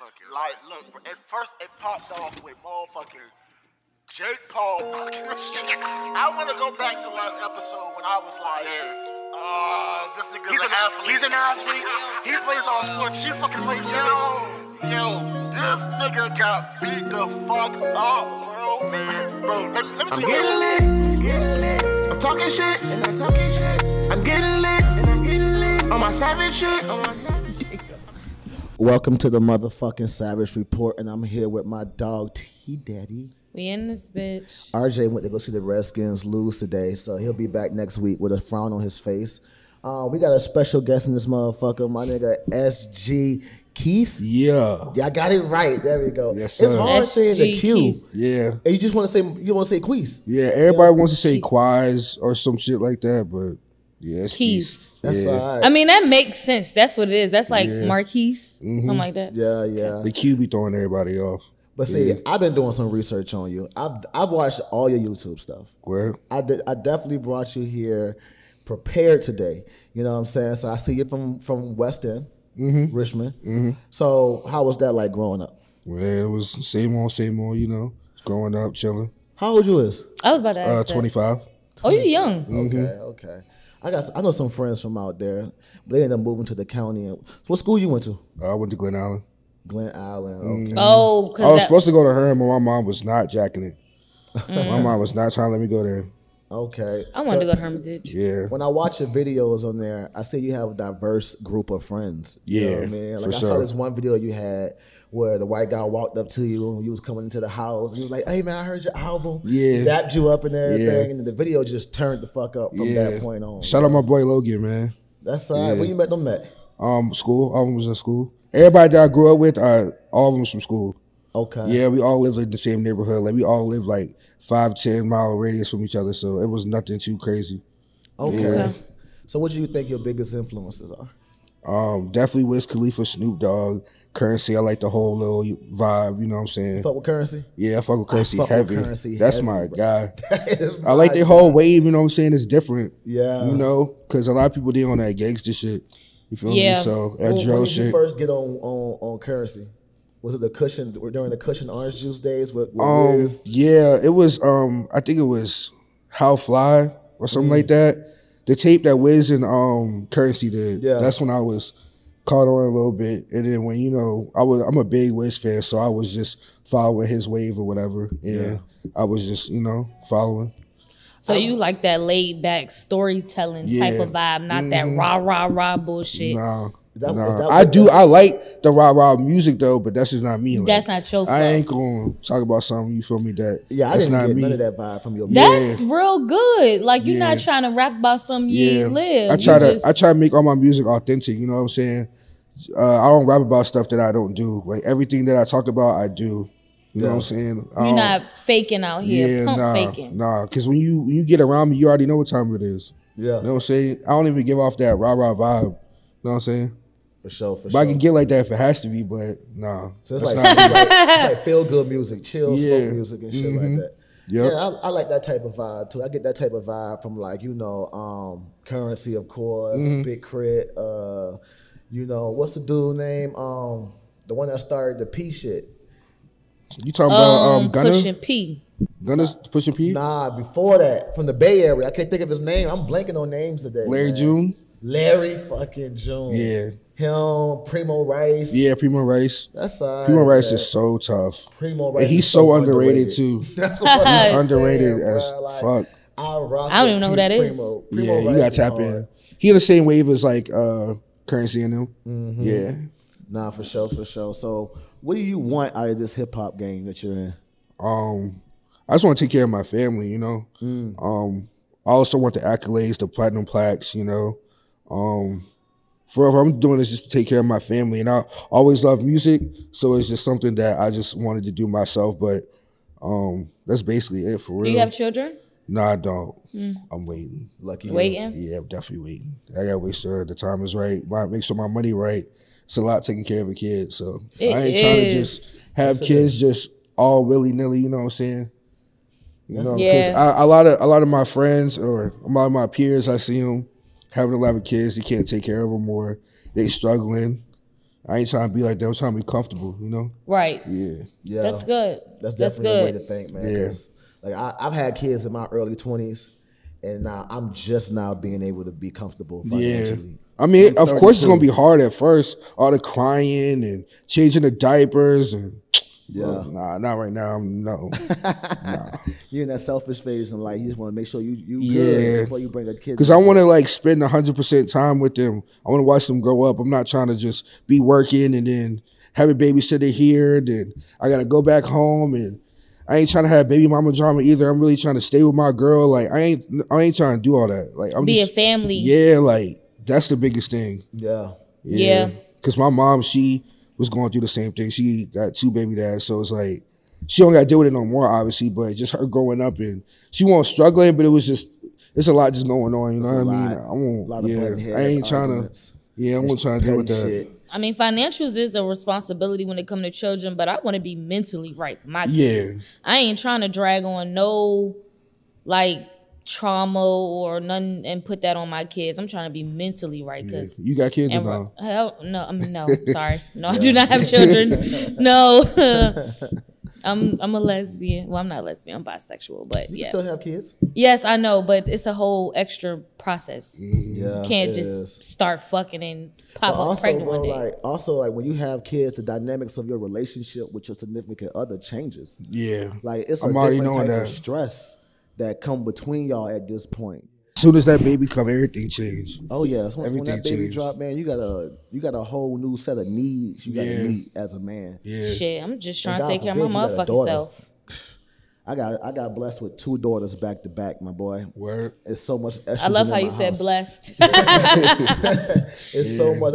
motherfucker. Like, look, at first it popped off with motherfucking Jake Paul. I want to go back to the last episode when I was like, this nigga's an athlete. He's an athlete. He plays all sports. She fucking plays tennis. Yo, this nigga got beat the fuck up, bro. Man, bro, let me tell you. I'm getting lit. I'm talking shit. And I'm talking shit. I'm getting lit. And I'm getting lit. On my savage shit. Welcome to the motherfucking Savage Report, and I'm here with my dog T-Daddy. We in this bitch. RJ went to go see the Redskins lose today, so he'll be back next week with a frown on his face. We got a special guest in this motherfucker, my nigga SG Keys. Yeah, I got it right. There we go. Yes, sir. It's hard saying the Q. Keys. Yeah, and you just want to say Queez. Yeah, everybody wants to say Quaz or some shit like that, but yeah, it's Keys. That's all right. I mean, that makes sense. That's what it is. That's like Marquise, something like that. Yeah, yeah. The Q be throwing everybody off. But see, I've been doing some research on you. I've watched all your YouTube stuff. Where? I definitely brought you here prepared today. You know what I'm saying? So I see you from West End, Richmond. So how was that like growing up? Well, it was same old, you know, growing up, chilling. How old you is? I was about to ask 25. Oh, you young. Okay. I know some friends from out there, but they ended up moving to the county. So what school you went to? I went to Glen Allen. Glen Allen, okay. Oh, I was supposed to go to her, but my mom was not jacking it. My mom was not trying to let me go there. Okay. I wanted to go to Hermitage. Yeah. When I watch your videos on there, I see you have a diverse group of friends. You know what I mean? Like I saw this one video you had where the white guy walked up to you when you was coming into the house. And he was like, "Hey man, I heard your album." Yeah. He dapped you up and everything, and the video just turned the fuck up from that point on. Shout out my boy Logan, man. That's all right. Where you met them at? School. I was in school. Everybody that I grew up with, all of them was from school. Okay. Yeah, we all lived in the same neighborhood. Like we all lived like 5-10 mile radius from each other, so it was nothing too crazy. Okay. Yeah. So what do you think your biggest influences are? Definitely Wiz Khalifa, Snoop Dogg, Currency. I like the whole little vibe. You know what I'm saying? You fuck with Currency? Yeah, I fuck with Currency fuck heavy. with Currency That's heavy, my bro. guy. That I like their whole wave. You know what I'm saying? It's different. Yeah. You know, because a lot of people did on that gangster shit. You feel me? So that when drill did you shit. first get on Currency? Was it the Cushion during the Cushion Orange Juice days with Wiz? Yeah, it was I think it was How Fly or something like that. The tape that Wiz and Currency did. Yeah. That's when I was caught on a little bit. And then when, you know, I'm a big Wiz fan, so I was just following his wave or whatever. Yeah. I was just, you know, following. So you like that laid back storytelling type of vibe, not that rah bullshit. Nah. I like the rah music though, but that's just not me. Like, that's not your flow. I ain't gonna talk about something, you feel me, that I that's didn't not get me. none of that vibe from your That's real good. Like you're not trying to rap about something you ain't live. I try to make all my music authentic, you know what I'm saying? I don't rap about stuff that I don't do. Like everything that I talk about, I do. You know what I'm saying? You're not faking out here, faking. Nah, because when you get around me, you already know what time it is. Yeah. You know what I'm saying? I don't even give off that rah vibe. You know what I'm saying? For sure. But I can get like that if it has to be, but nah. So it's like feel good music, chill, slow music and shit like that. Yep. Yeah, I like that type of vibe too. I get that type of vibe from like, you know, Currency, of course, Big Crit, you know, what's the dude name? The one that started the P shit. You talking about Gunna? Pushing P. Gunna's Pushing P? Nah, before that, from the Bay Area. I can't think of his name. I'm blanking on names today. Larry June? Larry fucking June. Yeah. Him, Primo Rice. Yeah, Primo Rice. That's all right. Primo Rice is so tough. Primo Rice and he's so underrated too. That's what I'm underrated saying, as like, fuck. I don't even know who that is. Primo you Rice gotta tap in. He in the same wave as like Currency and them. Yeah. Nah, for sure. So what do you want out of this hip hop game that you're in? I just want to take care of my family, you know. I also want the accolades, the platinum plaques, you know. Forever, I'm doing this just to take care of my family, and I always love music, so it's just something that I just wanted to do myself. But that's basically it for real. Do you have children? No, I don't. I'm waiting. Lucky waiting? Yeah, I'm definitely waiting. I gotta wait sure the time is right. Make sure my money right. It's a lot taking care of a kid, so I ain't trying to just have kids just all willy nilly. You know what I'm saying? You know, because a lot of my friends or a lot of my peers, I see them having a lot of kids. They can't take care of them, or they struggling. I ain't trying to be like that. I'm trying to be comfortable, you know? Right. Yeah. That's good. That's definitely good. a way to think, man. Yeah. Like I've had kids in my early 20s, and now I'm just now being able to be comfortable financially. Yeah. I mean, of course it's gonna be hard at first. All the crying and changing the diapers and nah, not right now. No. Nah. You're in that selfish phase in life. You just want to make sure you good before you bring a kid. Because I want to like spend 100% time with them. I want to watch them grow up. I'm not trying to just be working and then have a babysitter here. Then I gotta go back home, and I ain't trying to have baby mama drama either. I'm really trying to stay with my girl. Like I ain't trying to do all that. Like I'm a family. Yeah, like that's the biggest thing. Yeah. Because my mom, she was going through the same thing. She got 2 baby dads, so it's like she don't got to deal with it no more, obviously. But just her growing up, and she wasn't struggling, but it's a lot just going on. You know what I mean? I won't. I ain't trying to. Yeah, I'm not trying to deal with that. I mean, financials is a responsibility when it comes to children, but I want to be mentally right for my kids. Yeah. I ain't trying to drag on no like trauma or nothing and put that on my kids. I'm trying to be mentally right. Cause you got kids or no? Hell, no, I mean, no, sorry. No, I do not have children. No. I'm a lesbian. Well, I'm not a lesbian. I'm bisexual, but you still have kids? Yes, I know, but it's a whole extra process. Yeah, you can't just start fucking and pop up pregnant one day. Like when you have kids, the dynamics of your relationship with your significant other changes. Yeah, like it's a different type of stress that come between y'all at this point. As soon as that baby come, everything change. Oh yeah, when that baby drop, man, you got a whole new set of needs you got to meet as a man. Yeah. Shit, I'm just trying to take care of my motherfucking self. I got blessed with 2 daughters back to back, my boy. Word. It's so much. I love how you said blessed. It's so much.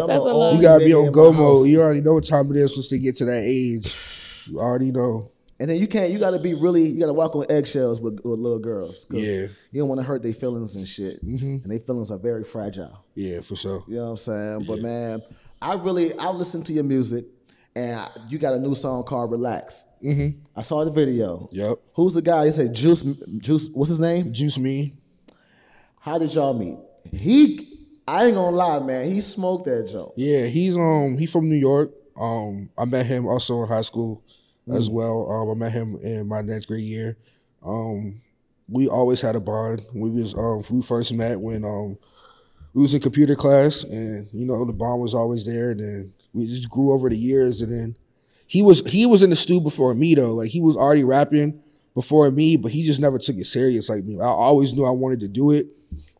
You gotta be on go mode. You already know what time it is once they get to that age. You already know. And then you gotta walk on eggshells with little girls. You don't want to hurt their feelings and shit. And their feelings are very fragile. Yeah, for sure. You know what I'm saying? But man, I listen to your music, and you got a new song called Relax. I saw the video. Yep. Who's the guy? He said Juice, what's his name? Juice Me. How did y'all meet? I ain't gonna lie, man, he smoked that joke. Yeah, he's from New York. I met him also in high school as well. I met him in my 9th grade year. We always had a bond. We first met when we was in computer class, and the bond was always there. And then we just grew over the years. And then he was in the stew before me though. Like he was already rapping before me, but he just never took it serious like me. I always knew I wanted to do it,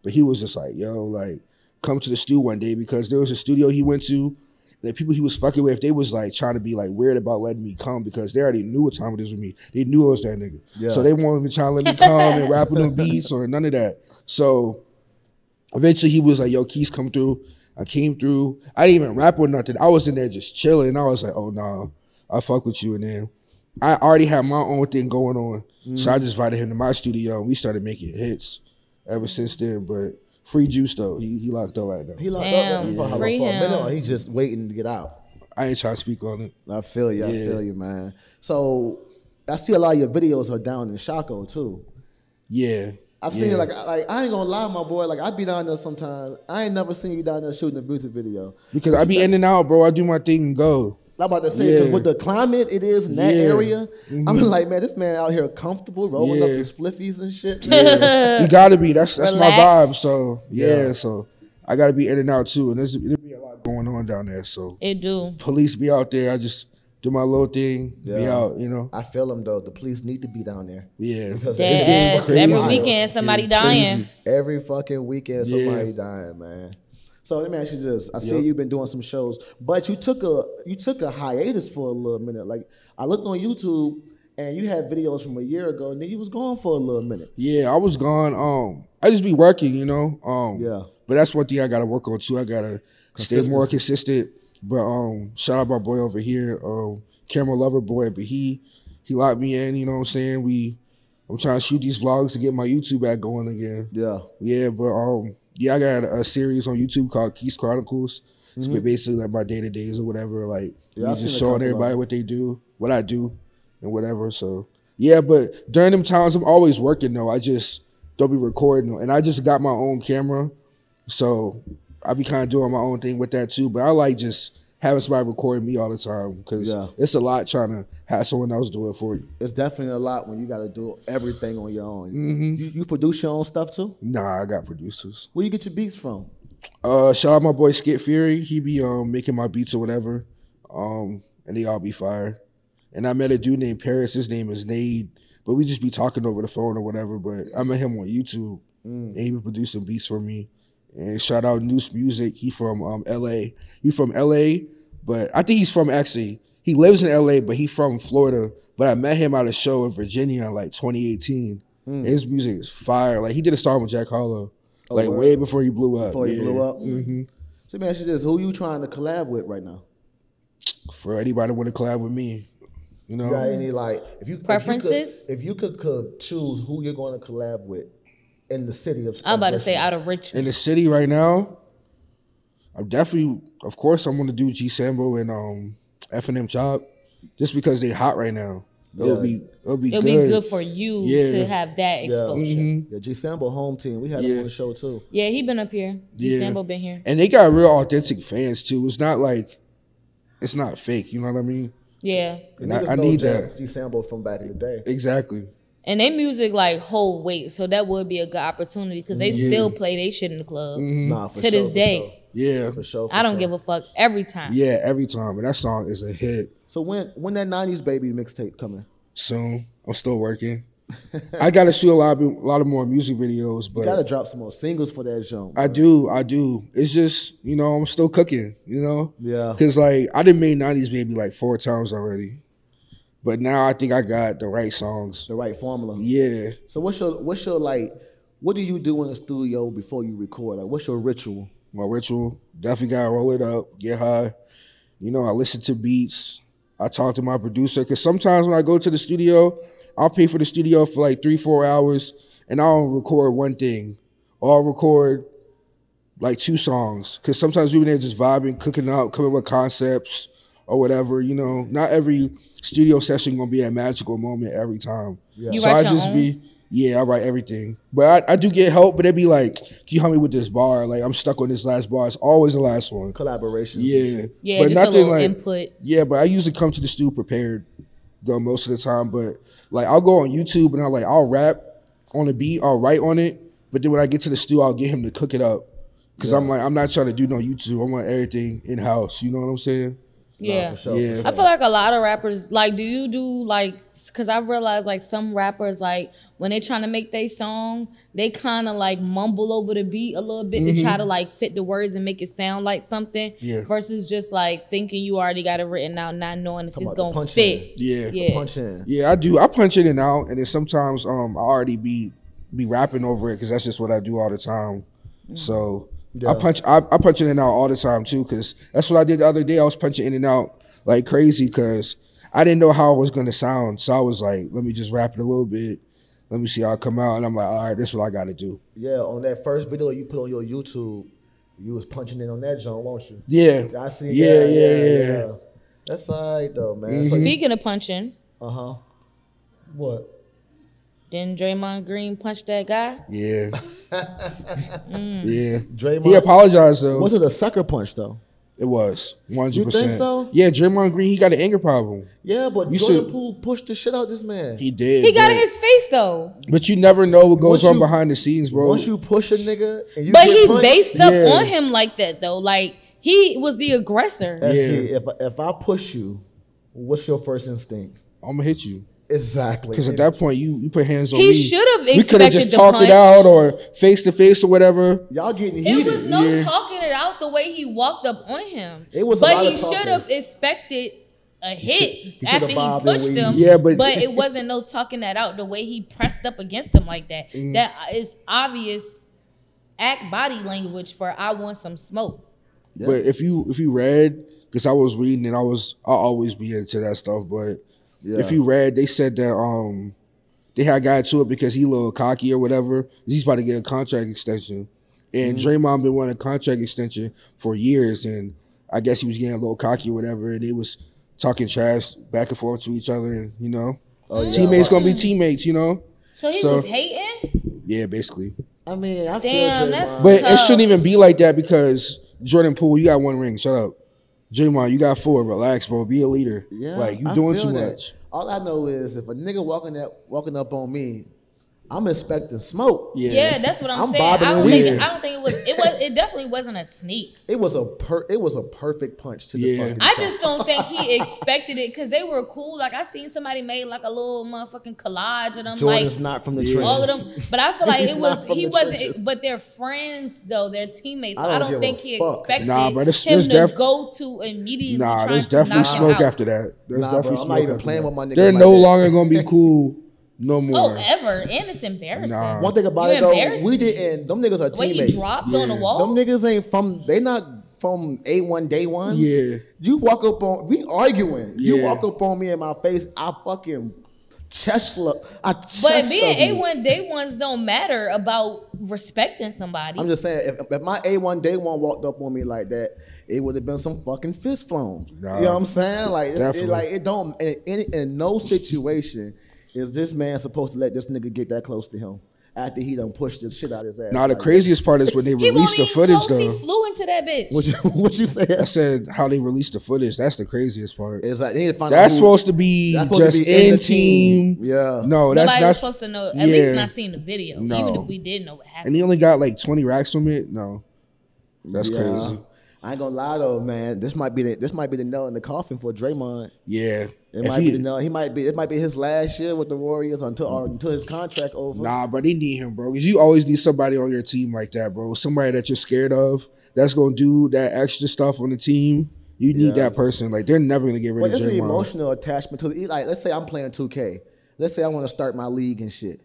but he was just like, yo, like come to the stew one day, because there was a studio he went to. The people he was fucking with, they was like trying to be like weird about letting me come, because they already knew what time it is with me. They knew I was that nigga. Yeah. So they weren't even trying to let me come and rap with no beats or none of that. So eventually he was like, yo, Keys, come through. I came through. I didn't even rap or nothing. I was in there just chilling. And I was like, oh, nah, I fuck with you. And then I already had my own thing going on. So I just invited him to my studio, and we started making hits ever since then. But free Juice though. He locked up right now. He locked up free him. For a minute, or he just waiting to get out? I ain't trying to speak on it. I feel you. I feel you, man. So I see a lot of your videos are down in Chaco too. Yeah. I've seen it like I ain't gonna lie, my boy. Like I be down there sometimes. I ain't never seen you down there shooting a music video. Because I be in and out, bro. I do my thing and go. I'm about to say, 'cause with the climate it is in that area, I'm like, man, this man out here comfortable, rolling up his spliffies and shit. Yeah. You gotta be. That's my vibe. So so I gotta be in and out too. And there'll be a lot going on down there. So it do. Police be out there. I just do my little thing. Be out. I feel them though. The police need to be down there. Yeah. Because every weekend somebody dying. Every fucking weekend somebody dying, man. So let me ask you this: I see you've been doing some shows, but you took a hiatus for a little minute. Like I looked on YouTube, and you had videos from a year ago, and then you was gone for a little minute. Yeah, I was gone. I just be working, But that's one thing I gotta work on too. I gotta stay more consistent. But shout out my boy over here, Camera Lover Boy. But he locked me in. You know what I'm saying? I'm trying to shoot these vlogs to get my YouTube back going again. Yeah, but I got a series on YouTube called Keys Chronicles. It's basically like my day-to-days or whatever. Like, just showing everybody what they do, what I do, and whatever. So, yeah, but during them times, I'm always working, though. I just don't be recording. And I just got my own camera. So, I be kind of doing my own thing with that, too. But I like just having somebody recording me all the time because it's a lot trying to have someone else do it for you. It's definitely a lot when you got to do everything on your own. You produce your own stuff too? Nah, I got producers. Where you get your beats from? Shout out my boy Skit Fury. He be making my beats or whatever, and they all be fire. And I met a dude named Paris. His name is Nade, but we just be talking over the phone or whatever. But I met him on YouTube, and he be producing beats for me. And shout out Noose Music. He from LA. He from LA, but I think he's from actually. He lives in LA, but he from Florida. But I met him at a show in Virginia in like 2018. His music is fire. Like he did a song with Jack Harlow, way before he blew up. Before he blew up. So man, ask you this: who you trying to collab with right now? For anybody that want to collab with me, you know. You got any like preferences? If you could choose who you're going to collab with in the city of. I'm about to say out of Richmond. In the city right now, I'm definitely, of course, I'm going to do G Sambo and F&M Chop, just because they hot right now. It'll be good for you to have that exposure. Yeah, G Sambo home team. We had him on the show too. Yeah, he been up here. G Sambo been here. And they got real authentic fans too. It's not like, it's not fake. You know what I mean? Yeah. And I need that. G Sambo from back in the day. Exactly. And they music like hold weight, so that would be a good opportunity because they still play they shit in the club Nah, for to this day. For sure. Yeah, for sure. I don't give a fuck every time. Yeah, every time. And that song is a hit. So when that 90s Baby mixtape coming? Soon. I'm still working. I got to shoot a lot of more music videos, but you got to drop some more singles for that jump. I do. It's just, you know, I'm still cooking, you know? Yeah. Because, like, I done made 90s Baby like 4 times already. But now I think I got the right songs. The right formula. Yeah. So what's your like, what do you do in the studio before you record? Like, what's your ritual? My ritual, definitely got to roll it up, get high. You know, I listen to beats. I talk to my producer. Because sometimes when I go to the studio, I'll pay for the studio for like 3-4 hours, and I'll record one thing. Or I'll record like 2 songs. Because sometimes we've been there just vibing, cooking up, coming with concepts or whatever, you know. Not every studio session gonna be a magical moment every time. Yeah. You write your own? I write everything. But I do get help, but it'd be like, can you help me with this bar? Like, I'm stuck on this last bar. It's always the last one. Collaborations. Yeah. Yeah, but just a little input. Yeah, but I usually come to the studio prepared, though, most of the time. But, like, I'll go on YouTube and I'll rap on a beat, I'll write on it. But then when I get to the studio, I'll get him to cook it up. Because I'm like, I'm not trying to do no YouTube. I want everything in-house. You know what I'm saying? Yeah. For sure, yeah. for sure. I feel like a lot of rappers, like, do you do, like, because I've realized, like, some rappers, like, when they trying to make their song, they kind of, like, mumble over the beat a little bit to try to, like, fit the words and make it sound like something versus just, like, thinking you already got it written out, not knowing if it's going to fit. Yeah. Punch in. Yeah, I do. I punch in and out, and then sometimes I already be rapping over it because that's just what I do all the time. So... Yeah. I punch in and out all the time too, because that's what I did the other day. I was punching in and out like crazy because I didn't know how it was gonna sound. So I was like, let me just rap it a little bit. Let me see how it come out. And I'm like, all right, this is what I gotta do. Yeah, on that first video you put on your YouTube, you was punching in on that joint, won't you? Yeah. I see. Yeah. That's all right though, man. Speaking of punching. What? Didn't Draymond Green punch that guy? Yeah. Yeah. Draymond, he apologized though. Was it a sucker punch though? It was 100%. You think so? Yeah, Draymond Green, he got an anger problem. Yeah, but Jordan Poole pushed the shit out this man. He did. He got in his face though. But you never know what goes on behind the scenes, bro. Once you push a nigga, and you but get he punched, based up on him like that though. Like he was the aggressor. If I push you, what's your first instinct? I'm gonna hit you. Exactly. Because at that point, you put hands on me. He should have expected we could have just talked it out or face to face or whatever. Y'all getting heated. It was no talking it out the way he walked up on him. It was, but he should have expected a hit after he pushed him. Yeah, but it wasn't no talking that out the way he pressed up against him like that. That is obvious body language for I want some smoke. Yeah. But if you read, because I was reading and I'll always be into that stuff, but. Yeah. If you read, they said that they had got to it because he a little cocky or whatever. He's about to get a contract extension. And Draymond been wanting a contract extension for years. And I guess he was getting a little cocky or whatever. And they was talking trash back and forth to each other. And, you know, teammates going to be teammates, you know. So he was hating? Yeah, basically. I mean, I feel Draymond. That's but tough. It shouldn't even be like that because Jordan Poole, you got 1 ring. Shut up. Draymond, you got 4. Relax, bro. Be a leader. Yeah, like you I doing feel too that. much. All I know is if a nigga walking up on me, I'm expecting smoke. Yeah, that's what I'm saying. I don't think it definitely wasn't a sneak. It was a perfect punch to the fucking I just don't think he expected it because they were cool. Like I seen somebody made like a little motherfucking collage of them. Jordan's like not from the trenches. All of them. But I feel like he wasn't trenches. but they're friends though, they're teammates. So I don't think he expected him to go to immediately. There's definitely smoke after that. There's definitely smoke. I'm not even playing with my niggas. They're no longer gonna be cool. No more. Oh, ever. And it's embarrassing. One thing about it though, we didn't. Them niggas are teammates. When he dropped on the wall. Them niggas ain't from. They not from A1 day ones. Yeah. You walk up on. We arguing. You walk up on me in my face. I fucking chest slug. But being A1 day ones don't matter about respecting somebody. I'm just saying, if my A1 day one walked up on me like that, it would have been some fucking fist flown. You know what I'm saying? Like, it don't. In no situation is this man supposed to let this nigga get that close to him after he done pushed the shit out his ass? The craziest part is when they released the footage, though. He flew into that bitch. What you say? I said how they released the footage. That's the craziest part. It's like they need to find that's supposed to be just in team. Yeah. No, that's nobody not was supposed to know. At least not seeing the video. No. Even if we did know what happened. And he only got like 20 racks from it. No, that's crazy. I ain't gonna lie though, man. This might be the nail in the coffin for Draymond. Yeah, it might be the nail. It might be his last year with the Warriors until his contract over. Nah, but they need him, bro. Because you always need somebody on your team like that, bro. Somebody that you're scared of. That's gonna do that extra stuff on the team. You need that person. Like they're never gonna get rid of Draymond. It's an emotional attachment to it. Like let's say I'm playing 2K. Let's say I want to start my league and shit.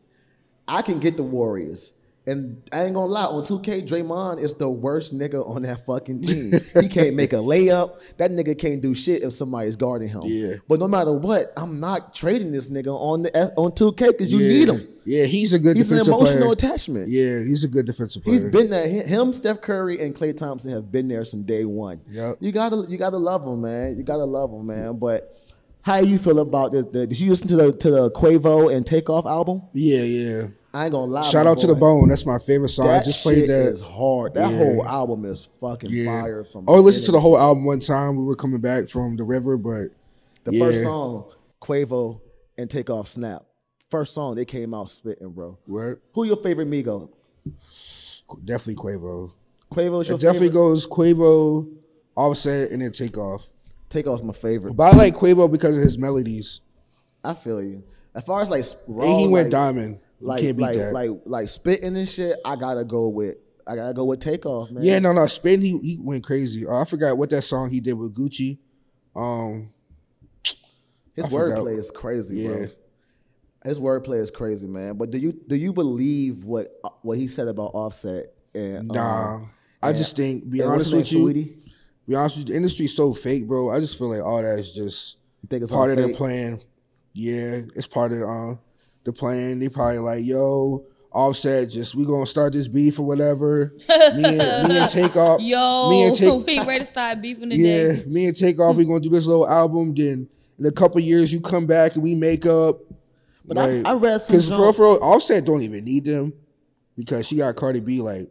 I can get the Warriors. And I ain't gonna lie, on 2K, Draymond is the worst nigga on that fucking team. He can't make a layup. That nigga can't do shit if somebody's guarding him. Yeah. But no matter what, I'm not trading this nigga on 2K because you need him. Yeah, he's a good defensive player. He's an emotional attachment. Yeah, he's a good defensive player. He's been there. Him, Steph Curry, and Klay Thompson have been there from day one. Yep. You gotta love him, man. You gotta love him, man. But how you feel about this? Did you listen to the Quavo and Takeoff album? Yeah. I ain't gonna lie. Shout out to The Bone. That's my favorite song. I just played that. Is hard. That whole album is fucking fire. Listened to the whole album one time. We were coming back from the river, but the first song, Quavo and Takeoff Snap. First song they came out spitting, bro. What? Who your favorite Migo? Definitely Quavo. Quavo's your favorite? Definitely goes Quavo, Offset, and then Takeoff. Takeoff's my favorite. But I like Quavo because of his melodies. I feel you. As far as like raw, and he went diamond. Can't beat that. Like spitting and shit. I gotta go with Takeoff, man. Yeah, no, spitting. He went crazy. I forgot what that song he did with Gucci. His wordplay is crazy, bro. His wordplay is crazy, man. But do you believe what he said about Offset? And nah, I just think. Be honest with you, the industry's so fake, bro. I just feel like all that is just part of their plan. Yeah, it's part of the plan. They probably like, yo, Offset, we gonna start this beef or whatever. Me and Takeoff. We ready to start beefing today. Yeah, me and Takeoff, we gonna do this little album. Then in a couple years, you come back and we make up. But like, I read some. Because for real, Offset don't even need them because she got Cardi B. Like,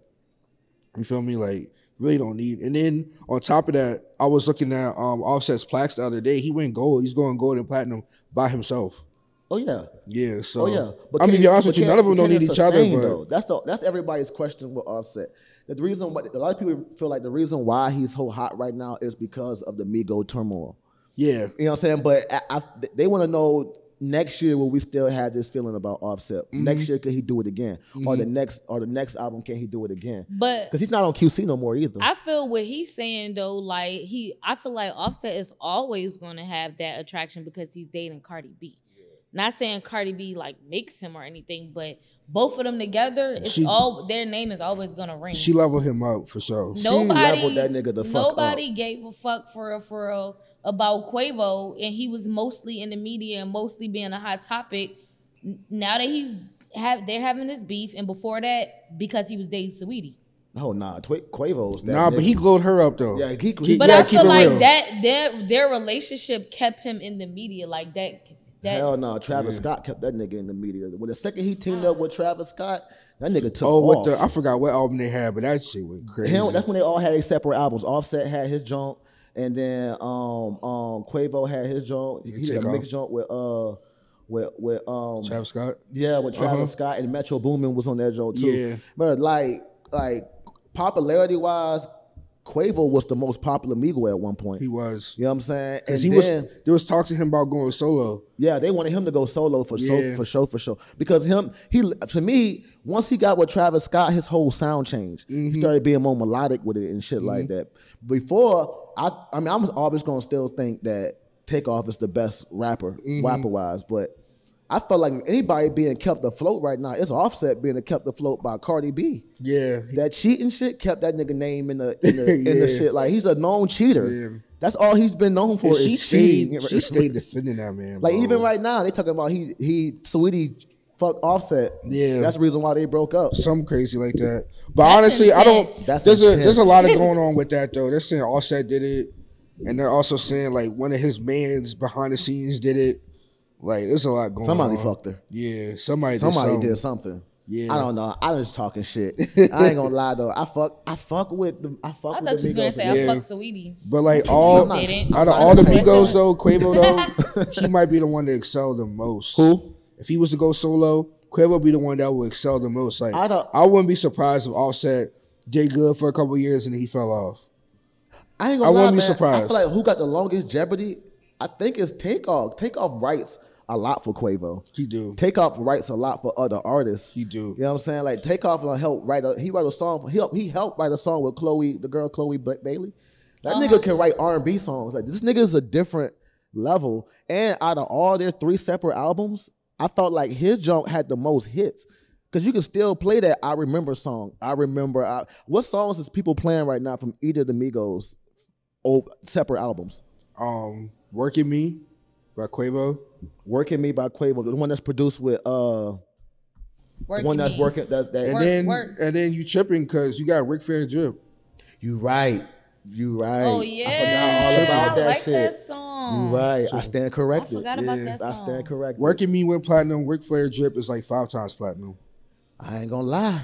you feel me? Like, really don't need. And then on top of that, I was looking at Offset's plaques the other day. He went gold. He's going gold and platinum by himself. Oh yeah. Yeah. So. Oh yeah. But I mean, to be honest with you, none of them don't need each other. But that's everybody's question with Offset. The reason why a lot of people feel like the reason why he's so hot right now is because of the Migo turmoil. Yeah. You know what I'm saying? But they want to know next year will we still have this feeling about Offset? Mm-hmm. Next year could he do it again? Mm-hmm. Or the next album can he do it again? But because he's not on QC no more either. I feel what he's saying though, like I feel like Offset is always gonna have that attraction because he's dating Cardi B. Not saying Cardi B like makes him or anything, but both of them together, their name is always gonna ring. She leveled him up for sure. Nobody leveled that nigga the fuck Nobody up. gave a fuck for real about Quavo, and he was mostly in the media and mostly being a hot topic. Now that they're having this beef, and before that, because he was dating Saweetie. Oh nah, Quavo's that. Nah, nigga. but he glowed her up though. Yeah, but I feel like their relationship kept him in the media like that. Hell no, Travis Scott kept that nigga in the media. When the second he teamed up with Travis Scott, that nigga took off. I forgot what album they had, but that shit was crazy. That's when they all had their separate albums. Offset had his junk, And then Quavo had his joint. He did a mixed joint with Travis Scott. Yeah, with Travis Scott, and Metro Boomin was on that joint too. Yeah. But like popularity wise, Quavo was the most popular Migo at one point. He was. You know what I'm saying? Because there was talks to him about going solo. Yeah, they wanted him to go solo for sure. Because to me, once he got with Travis Scott, his whole sound changed. He started being more melodic with it and shit like that. Before, I mean, I'm always gonna still think that Takeoff is the best rapper wise, but I felt like anybody being kept afloat right now, it's Offset being kept afloat by Cardi B. Yeah. That cheating shit kept that nigga name in the shit. Like, he's a known cheater. Yeah. That's all he's been known for is cheating. She stayed defending that man, like, even right now, they talking about Sweetie fucked Offset. Yeah. That's the reason why they broke up. Something crazy like that. But honestly, I don't, there's a lot of going on with that though. They're saying Offset did it, and they're also saying like one of his mans behind the scenes did it. Like, there's a lot going on. Somebody fucked her. Yeah, somebody did something. Yeah, I don't know. I was talking shit. I ain't gonna lie though. I fuck with them. I fuck with the Migos. I thought you was gonna say I fuck Saweetie. But like out of all the Migos though, Quavo though, he might be the one to excel the most. Who? If he was to go solo, Quavo would be the one that would excel the most. Like, I wouldn't be surprised if Offset did good for a couple of years and then he fell off. I ain't gonna lie, wouldn't be surprised. I feel like who got the longest Jeopardy? I think it's Takeoff. Takeoff writes a lot for Quavo. He do. Takeoff writes a lot for other artists. He do. You know what I'm saying? Like, Takeoff helped write a song. He helped write a song with the girl Chloe Bailey. That nigga can write R&B songs. Like, this nigga is a different level. And out of all their 3 separate albums, I felt like his junk had the most hits. Because you can still play that I Remember song. What songs is people playing right now from either of the Migos separate albums? Working Me by Quavo. Working Me by Quavo, the one that's produced with and then you tripping because you got Ric Flair drip. You right. Oh yeah, I forgot all about that shit. That song. You right. I stand corrected. I forgot about that song. I stand corrected. Working Me went platinum. Ric Flair drip is like 5 times platinum. I ain't gonna lie.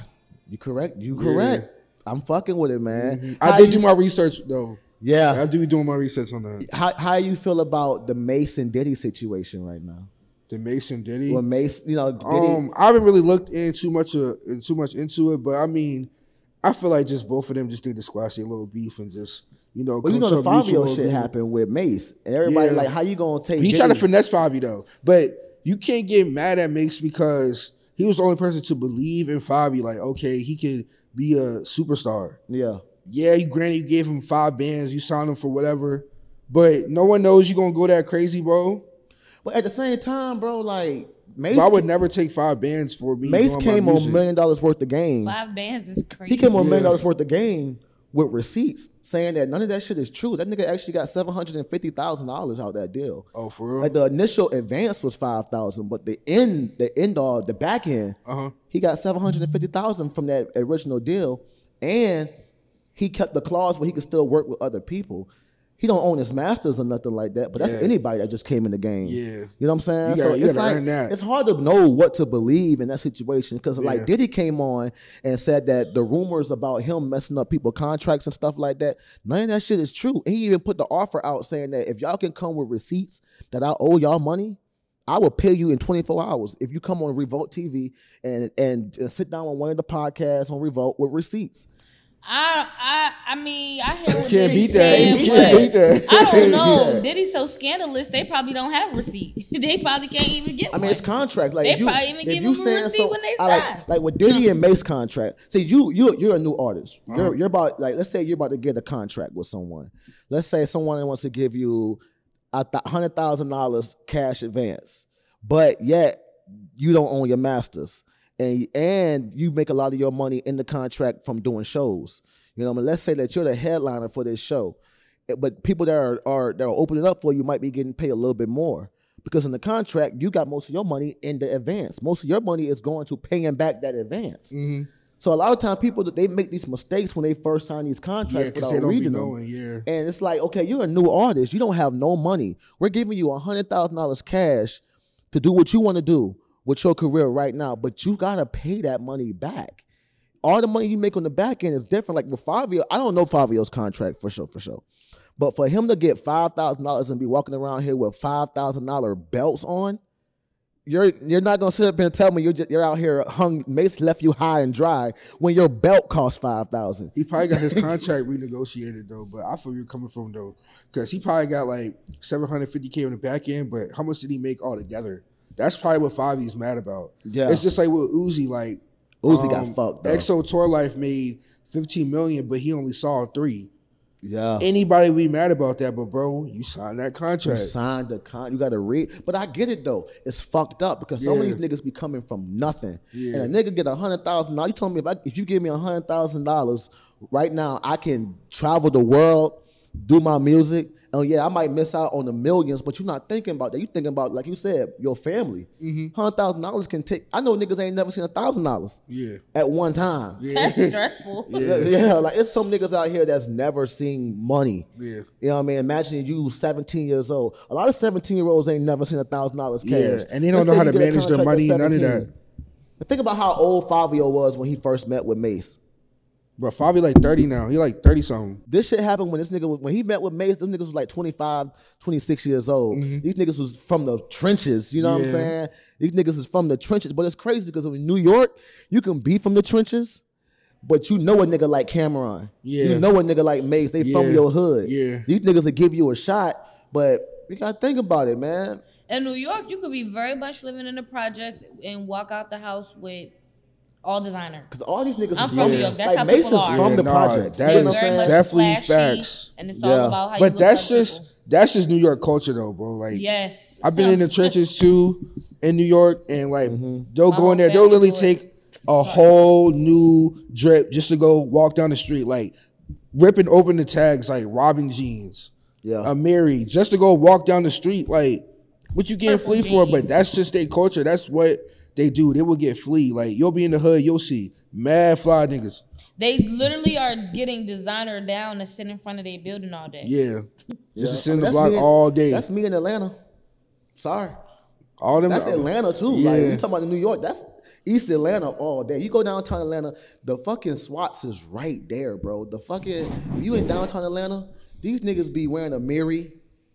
You correct. I'm fucking with it, man. I did do my research though. Yeah, I do be doing my research on that. How you feel about the Mace and Diddy situation right now? The Mace and Diddy. Well, Mace, Diddy. I haven't really looked in too much into it, but I mean, I feel like just both of them just need to squash their little beef and just Well, the Fabio shit happened with Mace, and everybody like, how you gonna take? He's trying to finesse Fabio though, but you can't get mad at Mace because he was the only person to believe in Fabio. Like, okay, he could be a superstar. Yeah. Yeah, you gave him 5 bands, you signed him for whatever, but no one knows you're gonna go that crazy, bro. But at the same time, bro, like Mace, I would never take 5 bands for me. Mace came on $1 million worth of game. 5 bands is crazy. He came on $1 million worth of game with receipts, saying that none of that shit is true. That nigga actually got $750,000 out that deal. Oh, for real? Like, the initial advance was $5,000, but the back end, he got $750,000 from that original deal, and he kept the clause where he could still work with other people. He don't own his masters or nothing like that, but that's anybody that just came in the game. Yeah. You know what I'm saying? It's hard to know what to believe in that situation because like Diddy came on and said that the rumors about him messing up people's contracts and stuff like that, none of that shit is true. And he even put the offer out saying that if y'all can come with receipts that I owe y'all money, I will pay you in 24 hours if you come on Revolt TV and sit down on one of the podcasts on Revolt with receipts. I mean, I hear what can't Diddy's beat that. saying, You can't beat that. I don't know. Diddy's so scandalous, they probably don't have a receipt. They probably can't even get one. I mean, it's contract. Like, they probably even give him a receipt when they sign. Like with Diddy and Mace contract. See, you're a new artist. You're about, like, let's say you're about to get a contract with someone. Let's say someone wants to give you $100,000 cash advance, but yet you don't own your masters. And you make a lot of your money in the contract from doing shows. You know what I mean? Let's say that you're the headliner for this show, but people that are opening up for you might be getting paid a little bit more because in the contract you got most of your money in the advance. Most of your money is going to paying back that advance. Mm-hmm. So a lot of times people they make these mistakes when they first sign these contracts without reading them. And it's like, okay, you're a new artist. You don't have no money. We're giving you $100,000 cash to do what you want to do with your career right now, but you gotta pay that money back. all the money you make on the back end is different. Like with Fabio, I don't know Fabio's contract for sure. But for him to get $5,000 and be walking around here with $5,000 belts on, you're not gonna sit up and tell me you're out here hung. Mace left you high and dry when your belt costs $5,000. He probably got his contract renegotiated though, but I feel you're coming from though, because he probably got like $750K on the back end. But how much did he make altogether? That's probably what Favi's mad about. Yeah, it's just like with Uzi. Like Uzi got fucked. Though. EXO Tour Life made $15 million, but he only saw 3. Yeah. Anybody be mad about that, but bro, you signed that contract. You signed the contract. You got to read. But I get it though. It's fucked up because some of these niggas be coming from nothing. Yeah. And a nigga get $100,000. You told me if you give me $100,000 right now, I can travel the world, do my music. Oh yeah, I might miss out on the millions, but you're not thinking about that. You thinking about, like you said, your family. $100,000 can take. I know niggas ain't never seen $1,000. Yeah. At one time. Yeah. That's stressful. Yeah, like it's some niggas out here that's never seen money. Yeah. You know what I mean? Imagine you 17 years old. A lot of 17-year-olds ain't never seen $1,000 cash. Yeah, and they don't know how to manage their money. None of that. But think about how old Fabio was when he first met with Mace. Bro, Favi like 30 now. He like 30 something. This shit happened when he met with Mace. Them niggas was like 25, 26 years old. These niggas was from the trenches. You know what I'm saying? These niggas is from the trenches. But it's crazy because in New York, you can be from the trenches, but you know a nigga like Cameron. Yeah. You know a nigga like Mace. They from your hood. Yeah. These niggas will give you a shot, but you gotta think about it, man. In New York, you could be very much living in the projects and walk out the house with all designer. Because all these niggas I'm from New York. That's how Mace people is are. from the projects. That is definitely facts. And it's all about how you but look that's like that's just New York culture though, bro. Like I've been in the trenches too in New York, and like they'll go in there, they'll literally take a whole new drip just to go walk down the street, like ripping open the tags, like robbing jeans. Yeah. Mary, just to go walk down the street, like what you getting flea for? But that's just their culture. That's what they do. They will get flea. Like you'll be in the hood, you'll see mad fly niggas. They literally are getting designer down to sit in front of their building all day. Yeah. Just to sit in the block all day. That's me in Atlanta. Sorry. All them. That's Atlanta too. Yeah. Like we talking about New York. That's East Atlanta all day. You go downtown Atlanta, the fucking SWATs is right there, bro. The fucking you in downtown Atlanta, these niggas be wearing a Mary.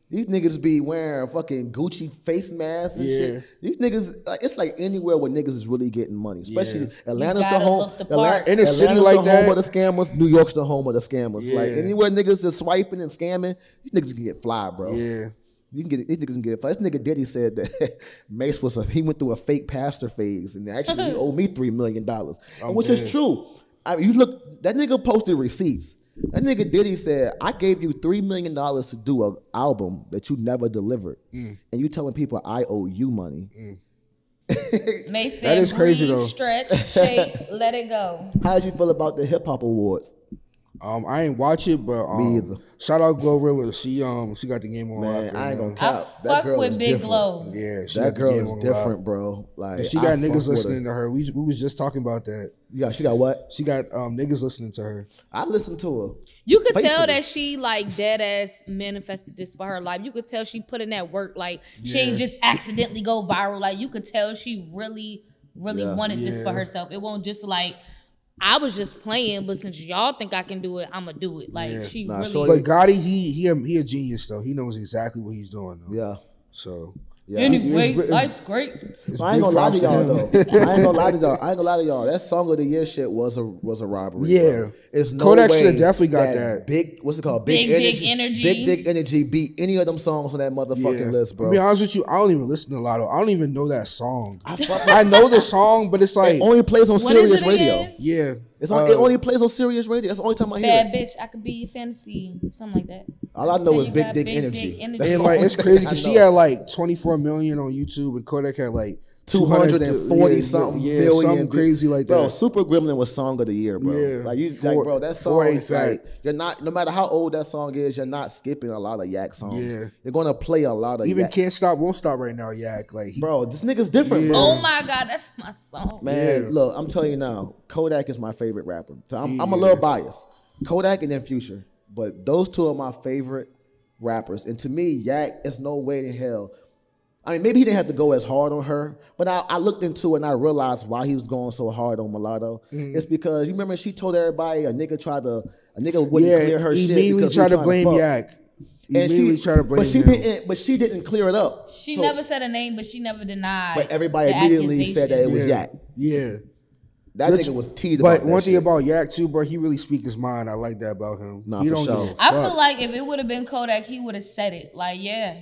These niggas be wearing fucking Gucci face masks and shit. These niggas, it's like anywhere where niggas is really getting money. Especially Atlanta's the home. In a city like that, home of the scammers. New York's the home of the scammers. Yeah. Like anywhere niggas just swiping and scamming, these niggas can get fly, bro. Yeah. You can get these niggas can get fly. This nigga Diddy said that Mace he went through a fake pastor phase and actually he owed me $3 million, which is true. I mean, you look, that nigga posted receipts. That nigga Diddy said, I gave you $3 million to do an album that you never delivered. And you telling people I owe you money. Mace said, that is crazy though. Stretch, shake, let it go. How did you feel about the hip hop awards? I ain't watch it, but me either. Shout out Glorilla. She got the game on. Man, I ain't gonna cap. I fuck with Big Glow. Yeah, that girl is different, bro. Like and she got niggas listening to her. We was just talking about that. Yeah, she got what? She got niggas listening to her. I listened to her. You could tell that she like dead ass manifested this for her life. You could tell she put in that work. Like she ain't just accidentally go viral. Like you could tell she really wanted this for herself. It won't just like I was just playing, but since y'all think I can do it, I'ma do it. Like she really. But Gotti, he a genius though. He knows exactly what he's doing though. Yeah. So. Yeah. Anyway, life's great. I ain't gonna lie to y'all though. I ain't gonna lie to y'all. That song of the year shit was a robbery. Yeah, bro. It's no Kodak way should have definitely got that. Big, what's it called? Big Dick Energy. Big Dick Energy beat any of them songs on that motherfucking list, bro. To be honest with you, I don't even listen to a lot of. I don't even know that song. I know the song, but it's like it only plays on Sirius Radio. Yeah. It only plays on Sirius Radio. That's the only time I hear Bad it. bitch, I could be your fantasy, something like that. All I know is Big Dick Energy. And like it's crazy because she had like 24 million on YouTube and Kodak had like 240 something billion. Something crazy like that. Bro, Super Gremlin was song of the year, bro. Yeah. Bro, that song is like you're not. No matter how old that song is, you're not skipping a lot of Yak songs. Yeah, you're gonna play a lot of. Even Yak. Can't Stop, Won't Stop right now, Yak. Like, bro, this nigga's different. Bro. Oh my god, that's my song. Man, look, I'm telling you now, Kodak is my favorite rapper. So I'm a little biased. Kodak and then Future, but those two are my favorite rappers. And to me, Yak is no way in hell. I mean, maybe he didn't have to go as hard on her, but I looked into it and I realized why he was going so hard on Mulatto. It's because you remember she told everybody a nigga wouldn't clear her shit. Immediately tried to blame Yak. Immediately tried to blame him. But she didn't clear it up. She never said a name, but she never denied. But everybody immediately said that it was Yak. Yeah. That nigga was teed about But that one thing shit. about Yak too, bro, he really speak his mind. I like that about him. Nah, he for don't sure. give a I fuck. feel like if it would have been Kodak, he would have said it. Like, yeah,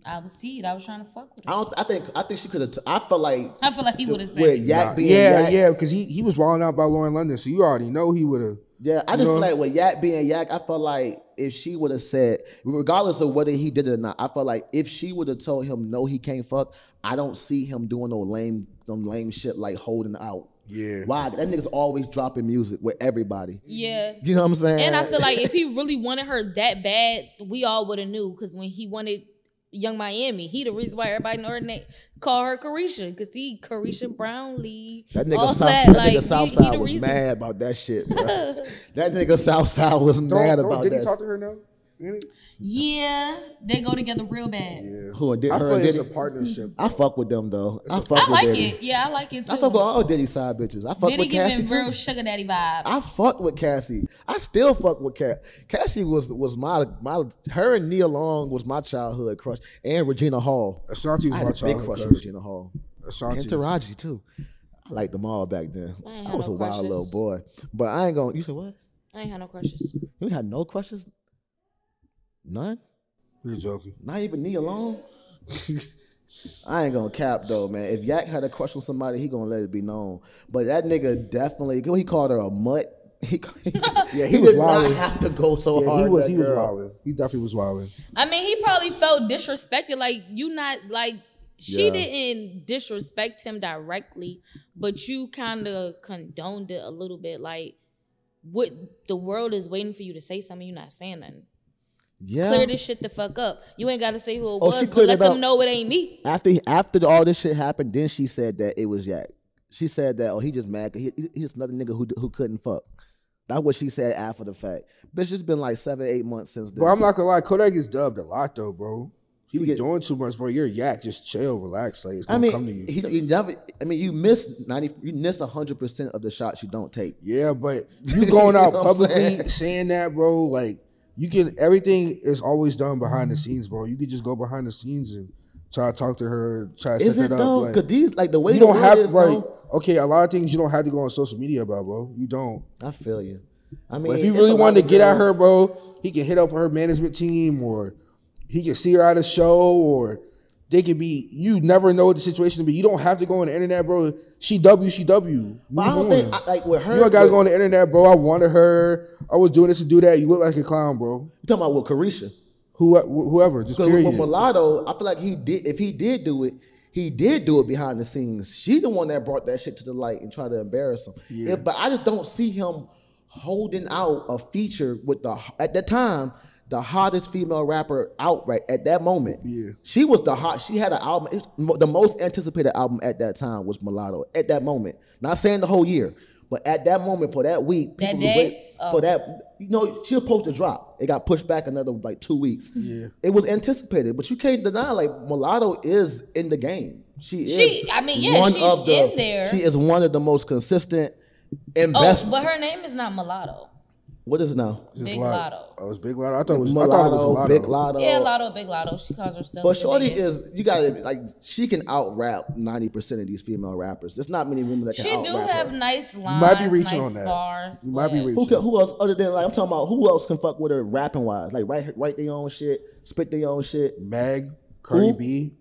I was teed. I was trying to fuck with him. I think she could have. I feel like he would have said with it. Yak being Yak. Yeah, because he was wilding out by Lauren London, so you already know he would have. Yeah, I just feel like with Yak being Yak, I felt like if she would have said, regardless of whether he did it or not, I felt like if she would have told him no, he can't fuck, I don't see him doing no lame shit like holding out. Yeah. Why? That nigga's always dropping music with everybody. Yeah. You know what I'm saying? And I feel like if he really wanted her that bad, we all would have knew. Because when he wanted Young Miami, he the reason why everybody in her name call her Carisha. Because he Carisha Brownlee. That nigga Southside was mad about that shit, bro. That nigga Southside was mad about that. Did he talk to her now? Yeah, they go together real bad. Yeah. Who, I feel like it's a partnership. I fuck with them though. I like Diddy. it. Yeah, I like it too. I fuck with all Diddy side bitches. I fuck Diddy with Cassie giving too. real sugar daddy vibes. I fucked with Cassie. I still fuck with Cassie was my her and Nia Long was my childhood crush, and Regina Hall. Ashanti was my childhood big crush on crush. Regina Hall. Ashanti. And Taraji too. I liked them all back then. I was a wild crushes. little boy. But I ain't gonna. You said what? I ain't had no crushes. You had no crushes? None? You're joking. Not even Nia Long? I ain't gonna cap though, man. If Yak had a crush on somebody, he gonna let it be known. But that nigga definitely, he called her a mutt. He was did not wildin'. have to go so hard. He was girl. wilding. He definitely was wilding. I mean, he probably felt disrespected. Like, you not, like, she Yeah. didn't disrespect him directly, but you kind of condoned it a little bit. Like, what the world is waiting for you to say something, you're not saying nothing. Yeah. Clear this shit the fuck up. You ain't got to say who it Oh, she was, but cleared let it them up. know it ain't me. After all this shit happened, then she said that it was Yak. She said that, he just mad because he's another nigga who couldn't fuck. That's what she said after the fact. Bitch, it's been like 7-8 months since then. But I'm not gonna lie, Kodak gets dubbed a lot though, bro. He be doing too much, bro. You're Yak, just chill, relax. Like it's gonna come to you. You miss 100% of the shots you don't take. Yeah, but you going out You know what I'm publicly saying that, bro, like everything is always done behind the scenes, bro. You could just go behind the scenes and try to talk to her, try to Is set it that though? up. Because these, like the way You the don't world have is, right. though, Okay, a lot of things you don't have to go on social media about, bro. You don't. I feel you. I mean, But if he it's really a lot wanted to of get at girls- her, bro, he can hit up her management team, or he can see her at a show, or they could be. You never know what the situation to be. You don't have to go on the internet, bro. She W. But I don't think, like with her, You don't gotta go on the internet, bro. I wanted her. I was doing this to do that. You look like a clown, bro. You talking about with Carisha? Whoever, just Because period. with Mulatto, I feel like if he did do it, he did do it behind the scenes. She the one that brought that shit to the light and tried to embarrass him. Yeah. But I just don't see him holding out a feature with at that time, the hottest female rapper out right at that moment. Yeah. She was she had an album. The most anticipated album at that time was Mulatto at that moment. Not saying the whole year, but at that moment for that week, That people day? would wait for that. She was supposed to drop. It got pushed back another like 2 weeks. Yeah. It was anticipated, but you can't deny like Mulatto is in the game. She is. She's in there. She is one of the most consistent and Oh, best. but her name is not Mulatto. What is it now? Big Lotto. Oh, it's Big Lotto. I thought it was Mulatto, Lotto. Big Lotto. Yeah, Lotto, Big Lotto. She calls herself. But Shorty is, you gotta, like, she can out rap 90% of these female rappers. There's not many women that can She out do rap have her. nice lines, might be reaching nice on that. bars. You might be but- reaching. Who else other than, like, I'm talking about who else can fuck with her rapping wise? Like, write their own shit, spit their own shit. Meg, Cardi Who? B.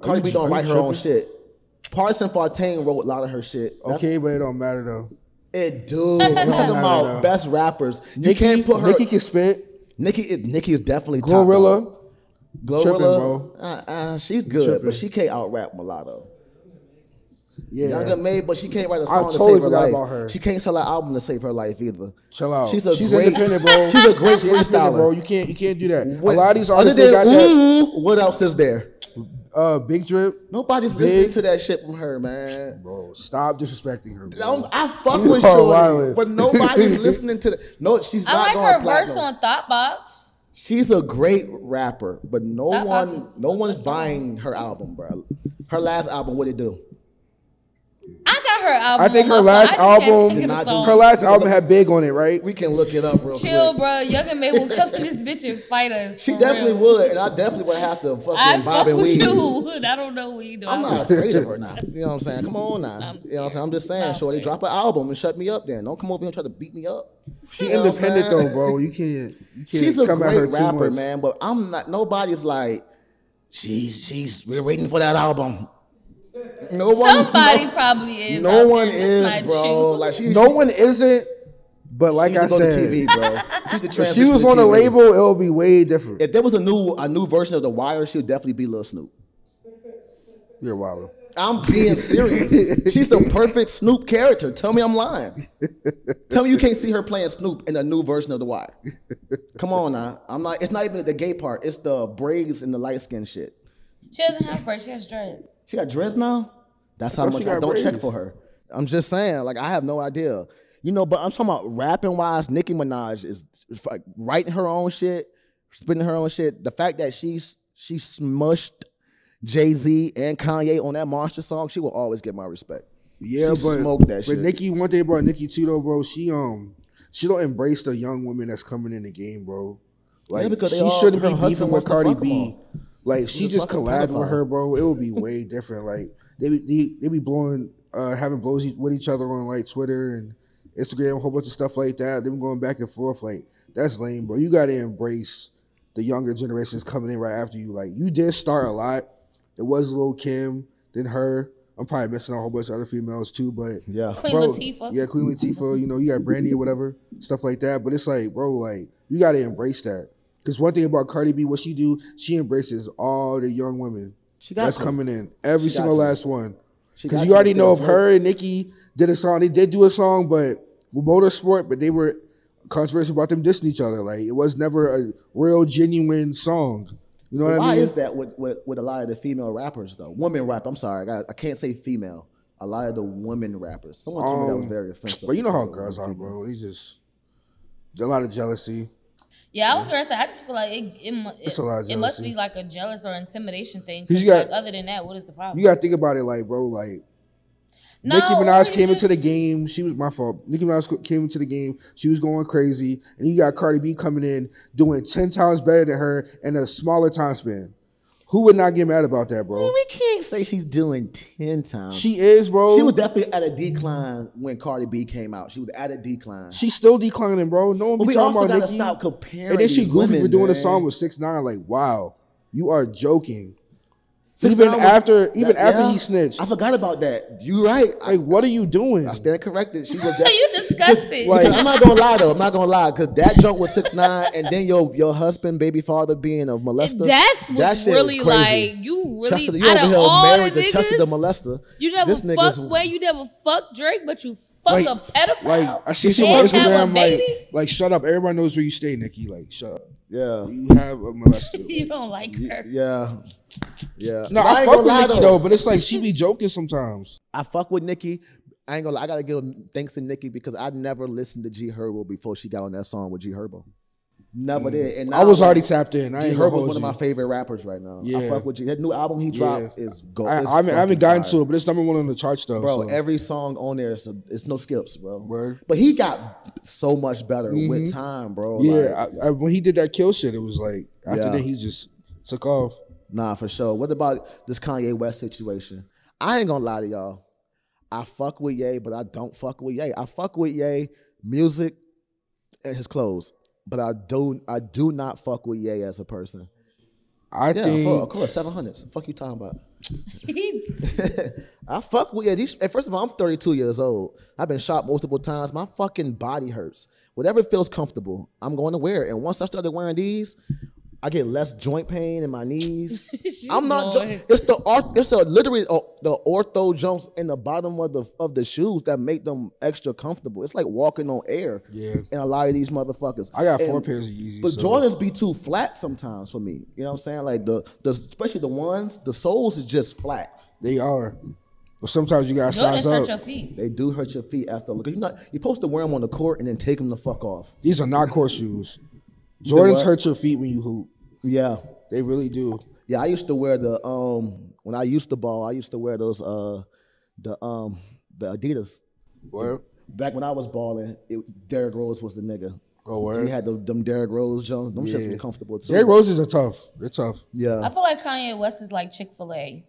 Cardi B don't are you write her own tripping? shit. Partisan Fontaine wrote a lot of her shit. Okay, but it don't matter though. It do. We're talking about no. best rappers. You can't put her. Nikki can spit. Nikki is definitely top Glorilla. dog. Glorilla, Tripping, she's good, Tripping. but she can't out rap Mulatto. Yeah. Younger Maid, but she can't write a song to totally save her forgot life. about her. She can't sell an album to save her life either. Chill out. She's She's independent, bro. She's a great She's independent, freestyler, bro. You can't do that. What- A lot of these other artists than they got that. what else is there? Big Drip. Nobody's listening to that shit from her, man. Bro, stop disrespecting her, bro. I fuck You with are Shorty, wildin'. but nobody's listening to that. No, she's I not like going her platinum. verse on Thoughtbox. She's a great rapper, but no one's buying her album, bro. Her last album, what'd it do? I got her album. I think her last album had Big on it, right? We can look it up real quick. Chill, bro. Young and May will come to this bitch and fight us. She definitely would, and I definitely would have to fucking bob and weave. I don't know what you doing. I'm not afraid of her now. You know what I'm saying? Come on now. You know what I'm saying? I'm just saying, shorty, drop an album and shut me up then. Don't come over here and try to beat me up. She independent though, bro. You can't She's a come at her great too rapper, much. man, but I'm not, nobody's like, we're waiting for that album. Somebody probably is. No one is, bro. Like no one isn't. But like I said, TV, bro. If she was on a label, it would be way different. If there was a new version of The Wire, she would definitely be Lil Snoop. You're wild. I'm being serious. She's the perfect Snoop character. Tell me I'm lying. Tell me you can't see her playing Snoop in a new version of The Wire. Come on now. I'm not. It's not even the gay part. It's the braids and the light skin shit. She doesn't have braids. She has dreads. She got dreads now? That's how much I don't check for her. I'm just saying, like, I have no idea. You know, but I'm talking about rapping wise, Nicki Minaj is like writing her own shit, spitting her own shit. The fact that she smushed Jay-Z and Kanye on that Monster song, she will always get my respect. Yeah, she smoked that shit. But Nicki, one thing about Nicki too though, bro, she don't embrace the young women that's coming in the game, bro. Like she shouldn't be beefing with Cardi B. Like she just collabed with her, bro. It would be way different. Like they be blowing, having blows with each other on like Twitter and Instagram, a whole bunch of stuff like that. Them going back and forth, like that's lame, bro. You gotta embrace the younger generations coming in right after you. Like you did start a lot. It was Lil' Kim, then her. I'm probably missing a whole bunch of other females too, but yeah, Queen Latifah. Yeah, Queen Latifah. You know, you got Brandy or whatever, stuff like that. But it's like, bro, like you gotta embrace that. Because one thing about Cardi B, what she do, she embraces all the young women that's coming in. Every single last one. Because you already know if her and Nicki did a song, they did do a song, but with Motorsport, but they were controversial about them dissing each other. Like it was never a real genuine song. You know what I mean? Why is that with a lot of the female rappers though? Women rap. I'm sorry, I can't say female. A lot of the women rappers. Someone told me that was very offensive. But you know how girls are, bro. They just a lot of jealousy. Yeah, I was gonna say. I just feel like it's a lot of jealousy. It must be like a jealous or intimidation thing. Like, other than that, what is the problem? You gotta think about it, like, bro, like. Nicki Minaj came into the game. She was my fault. Nicki Minaj came into the game. She was going crazy. And you got Cardi B coming in doing 10 times better than her in a smaller time span. Who would not get mad about that, bro? We can't say she's doing 10 times. She is, bro. She was definitely at a decline when Cardi B came out. She was at a decline. She's still declining, bro. No one be talking about Nicki. Stop comparing. And then she goofy for doing a song with 6ix9ine. Like, wow, you are joking. Even after he snitched. I forgot about that. You right. Like, what are you doing? I stand corrected. She was you disgusted. Like, I'm not gonna lie though. I'm not gonna lie, because that joke was 6ix9ine, and then your husband, baby father, being a molester. That shit really was like you really Chester, you out over of here all married the to niggas, Chester the molester. You never you never fucked Drake, but you fuck a pedophile. Like I see some on Instagram like shut up. Everybody knows where you stay, Nicki. Like shut up. Yeah. You have a molester. You don't like her. Yeah. Yeah. No, I fuck with Nicki though, but it's like she be joking sometimes. I fuck with Nicki. I ain't gonna lie. I gotta give thanks to Nicki because I never listened to G Herbo before she got on that song with G Herbo. Never did. And I was already tapped in. G Herbo's one of my favorite rappers right now. Yeah. I fuck with G. That new album he dropped is gold. I haven't gotten to it, but it's number one on the charts though. Bro, every song on there, it's no skips, bro. Word. But he got so much better with time, bro. Yeah, like, when he did that Kill shit, it was like, after that he just took off. Nah, for sure. What about this Kanye West situation? I ain't gonna lie to y'all. I fuck with Ye, but I don't fuck with Ye. I fuck with Ye music and his clothes, but I do not fuck with Ye as a person. I think of course 700s. Fuck you talking about? I fuck with Ye. First of all, I'm 32 years old. I've been shot multiple times. My fucking body hurts. Whatever feels comfortable, I'm going to wear it. And once I started wearing these, I get less joint pain in my knees. I'm not. It's literally the ortho jumps in the bottom of the shoes that make them extra comfortable. It's like walking on air. Yeah. And a lot of these motherfuckers. I got 4 pairs of Yeezys. But Jordans be too flat sometimes for me. You know what I'm saying? Like especially the ones, the soles is just flat. They are. But sometimes you gotta size up. Hurt your feet. They do hurt your feet after. Look, you're supposed to wear them on the court and then take them the fuck off. These are not court shoes. Jordans hurt your feet when you hoop. Yeah. They really do. Yeah, I used to wear the when I used to ball, I used to wear those the Adidas. Where? Back when I was balling, Derrick Rose was the nigga. Oh, where? So you had them Derrick Rose Jones. Them shits were comfortable too. Derrick Roses are tough. They're tough. Yeah. I feel like Kanye West is like Chick-fil-A.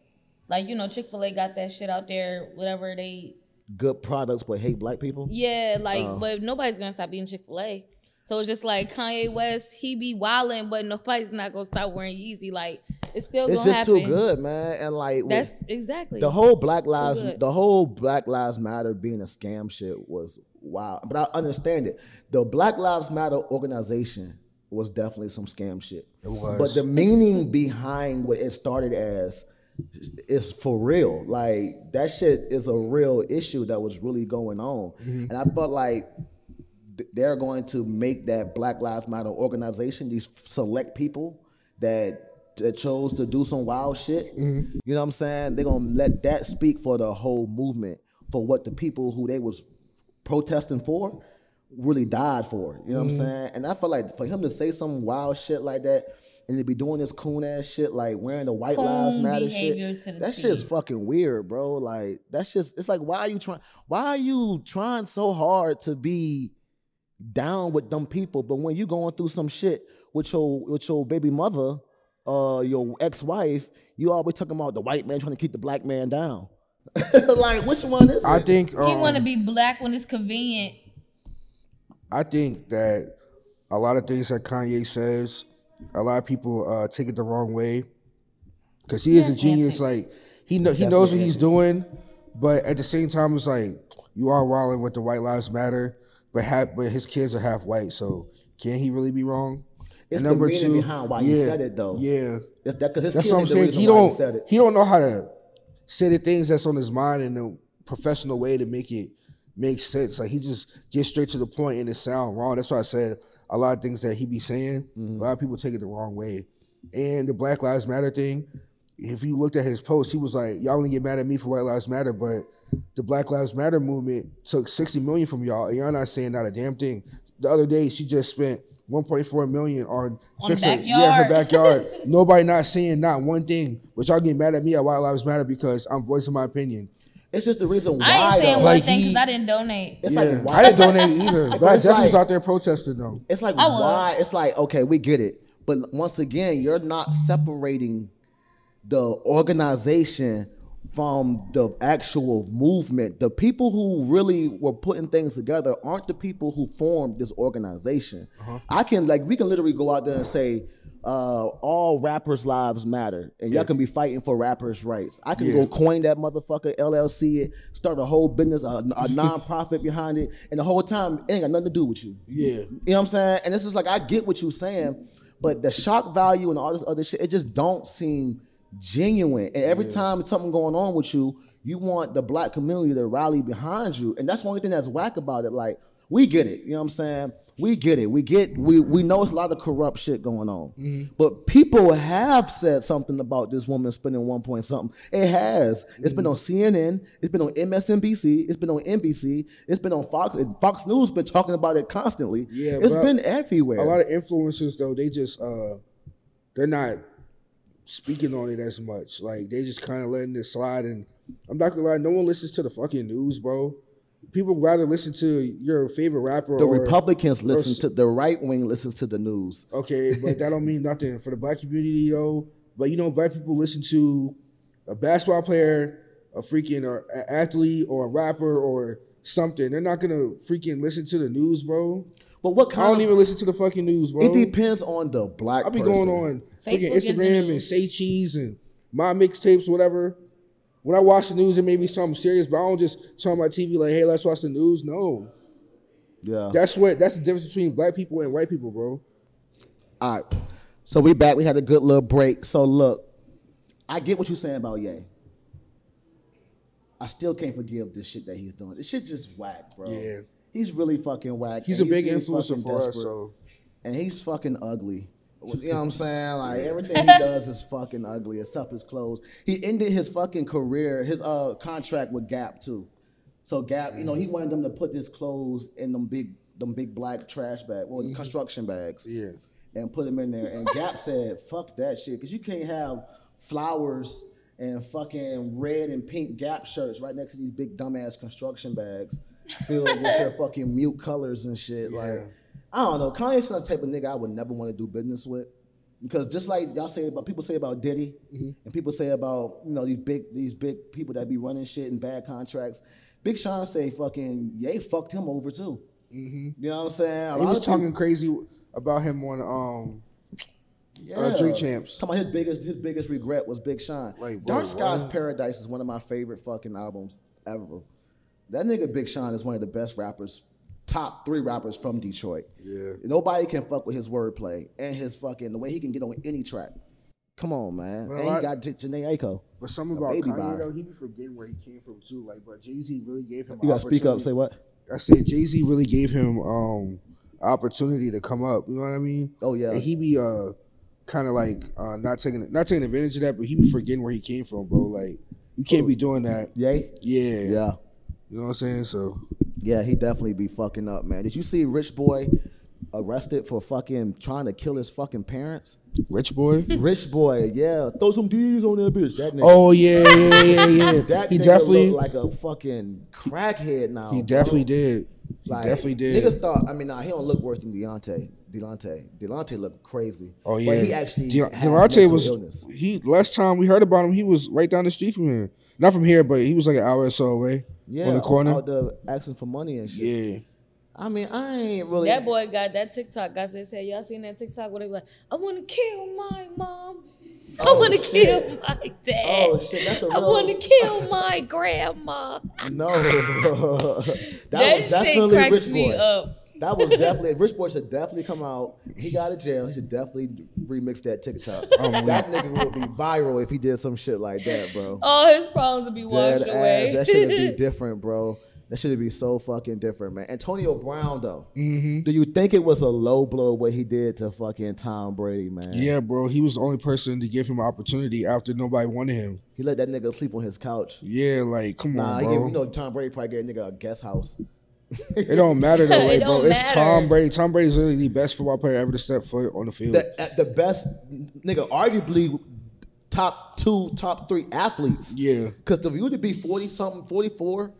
Like, you know, Chick-fil-A got that shit out there, whatever they... Good products but hate black people? Yeah, like, but nobody's gonna stop eating Chick-fil-A. So it's just like Kanye West, he be wilding, but nobody's not gonna stop wearing Yeezy. Like, it's still gonna happen. It's just too good, man. And like, that's exactly the whole Black Lives Matter being a scam shit was wild. But I understand it. The Black Lives Matter organization was definitely some scam shit. It was. But the meaning behind what it started as is for real. Like, that shit is a real issue that was really going on. And I felt like they're going to make that Black Lives Matter organization, these select people that chose to do some wild shit, you know what I'm saying? They're going to let that speak for the whole movement, for what the people who they was protesting for really died for, you know what I'm saying? And I feel like for him to say some wild shit like that and to be doing this coon ass shit, like wearing the White Lives Matter shit, that shit's fucking weird, bro. Like, that's just, it's like, why are you trying so hard to be down with them people, but when you going through some shit with your baby mother, your ex-wife, you always talking about the white man trying to keep the black man down. Like, which one is it? I think he want to be black when it's convenient. I think that a lot of things that Kanye says, a lot of people take it the wrong way, because he is a genius. Like, he knows what he's doing, but at the same time, it's like, you are wilding with the White Lives Matter. But his kids are half white, so can he really be wrong? It's and number the meaning behind why he said it, though. Yeah, because that's what I'm saying. He don't know how to say the things that's on his mind in a professional way to make it make sense. Like, he just gets straight to the point and it sound wrong. That's why I said a lot of things that he be saying, a lot of people take it the wrong way. And the Black Lives Matter thing, if you looked at his post, he was like, y'all only get mad at me for White Lives Matter, but the Black Lives Matter movement took $60 million from y'all, and y'all not saying not a damn thing. The other day, she just spent $1.4 million on fixing her backyard. Nobody not saying not one thing, but y'all get mad at me at White Lives Matter because I'm voicing my opinion. It's just the reason why. I ain't saying one like thing because I didn't donate. It's like, why? I didn't donate either, but I definitely was out there protesting though. It's like, why? It's like, okay, we get it, but once again, you're not separating the organization from the actual movement. The people who really were putting things together aren't the people who formed this organization. We can literally go out there and say, all rappers' lives matter, and y'all can be fighting for rappers' rights. I can go coin that motherfucker, LLC it, start a whole business, a non-profit behind it, and the whole time it ain't got nothing to do with you. Yeah, you know what I'm saying? And it's just like, I get what you're saying, but the shock value and all this other shit, it just don't seem genuine. And every time something going on with you, you want the black community to rally behind you, and that's the only thing that's whack about it. Like, we get it, you know what I'm saying? We get it. We know it's a lot of corrupt shit going on. But people have said something about this woman spending 1 point something. It has. It's been on CNN. It's been on MSNBC. It's been on NBC. It's been on Fox. Fox News been talking about it constantly. Yeah, it's been everywhere. A lot of influencers though, they just they're not speaking on it as much. Like, they just kind of letting it slide. And I'm not gonna lie, no one listens to the fucking news, bro. People rather listen to your favorite rapper. The Republicans listen to, the right wing listens to the news. Okay, but that don't mean nothing for the black community though. But you know, black people listen to a basketball player, a freaking or an athlete or a rapper or something. They're not gonna freaking listen to the news, bro. But what kind? I don't even listen to the fucking news, bro. It depends on the black. I'll be going on freaking Instagram and Say Cheese and my mixtapes, whatever. When I watch the news, it may be something serious, but I don't just turn on my TV like, hey, let's watch the news. No. Yeah. That's the difference between black people and white people, bro. All right. So we back. We had a good little break. So look, I get what you're saying about Ye. I still can't forgive this shit that he's doing. This shit just whack, bro. Yeah. He's really fucking whack. He's a big influencer for us, so. And he's fucking ugly. You know what I'm saying? Like, everything he does is fucking ugly, except his clothes. He ended his fucking career, his contract with Gap too. So Gap, you know, he wanted them to put his clothes in them big black trash bags, well, construction bags. Yeah. and put them in there. And Gap said, fuck that shit, because you can't have flowers and fucking red and pink Gap shirts right next to these big dumbass construction bags filled with your fucking mute colors and shit. Like, I don't know. Kanye's the type of nigga I would never want to do business with. Because just like y'all say about, people say about Diddy, and people say about, you know, these big people that be running shit and bad contracts, Big Sean say fucking Ye fucked him over too. You know what I'm saying? He was talking crazy about him on Drink Champs. Talking about his biggest regret was Big Sean. Like, Dark Skies Paradise is one of my favorite fucking albums ever. That nigga Big Sean is one of the best rappers, top 3 rappers from Detroit. Yeah. Nobody can fuck with his wordplay and his fucking, the way he can get on any track. Come on, man. And he got Janae Aiko. But something about Kanye, though, he be forgetting where he came from, too. Like, but Jay-Z really gave him You got to speak up. Say what? I said Jay-Z really gave him opportunity to come up. You know what I mean? Oh, yeah. And he be kind of like not taking advantage of that, but he be forgetting where he came from, bro. Like, you can't be doing that. Yay? Yeah. Yeah. You know what I'm saying? So. Yeah, he definitely be fucking up, man. Did you see Rich Boy arrested for fucking trying to kill his fucking parents? Rich Boy? Rich Boy, yeah. Throw some D's on that bitch. That nigga. Oh, yeah. That he nigga definitely look like a fucking crackhead now. He definitely did. Like, definitely did. Niggas thought, I mean, nah, he don't look worse than Delonte looked crazy. Oh, yeah. But he actually Delonte was, illness. Last time we heard about him, he was right down the street from here. Not from here, but he was like an hour or so away. Yeah, on the corner. Out there asking for money and shit. Yeah. I mean, I ain't really. That boy got that TikTok. Guys, they said, y'all seen that TikTok where they be like, I want to kill my mom. I want to kill my dad. Oh, shit. That's a real... I want to kill my grandma. No. that shit cracks me up. That was definitely, Rich Boy should definitely come out. He got out of jail. He should definitely remix that TikTok. That nigga would be viral if he did some shit like that, bro. All his problems would be washed away. That should be different, bro. That should be so fucking different, man. Antonio Brown, though. Do you think it was a low blow what he did to fucking Tom Brady, man? Yeah, bro. He was the only person to give him an opportunity after nobody wanted him. He let that nigga sleep on his couch. Yeah, like, come on, bro. You know, Tom Brady probably gave a nigga a guest house. It don't matter though, like, bro. It's matter. Tom Brady. Tom Brady's literally the best football player ever to step foot on the field. The best nigga, arguably top 3 athletes. Yeah. Because if you were to be 40-something, 44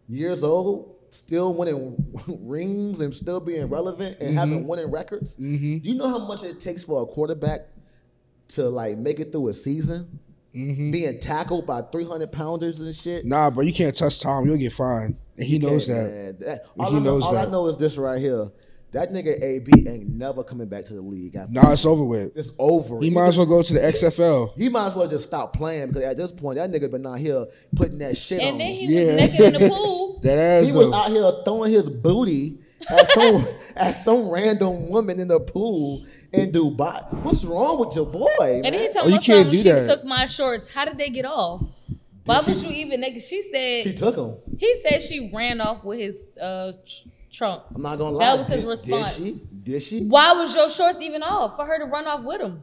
years old, still winning rings and still being relevant and having winning records, do you know how much it takes for a quarterback to like make it through a season? Being tackled by 300-pounders and shit. Nah, bro, you can't touch Tom. You'll get fined. And he knows that. All I know is this right here. That nigga AB ain't never coming back to the league. Nah, it's over with. It's over. He might as well go to the XFL. He might as well just stop playing because at this point, that nigga been out here putting that shit on. And then he was naked in the pool. That ass He was out here throwing his booty at some random woman in the pool in Dubai. What's wrong with your boy, man? And then he told me she took my shorts. How did they get off? Why would you even naked? She said she took them. He said she ran off with his trunks. I'm not gonna lie. That was his response. Did she? Why was your shorts even off for her to run off with him?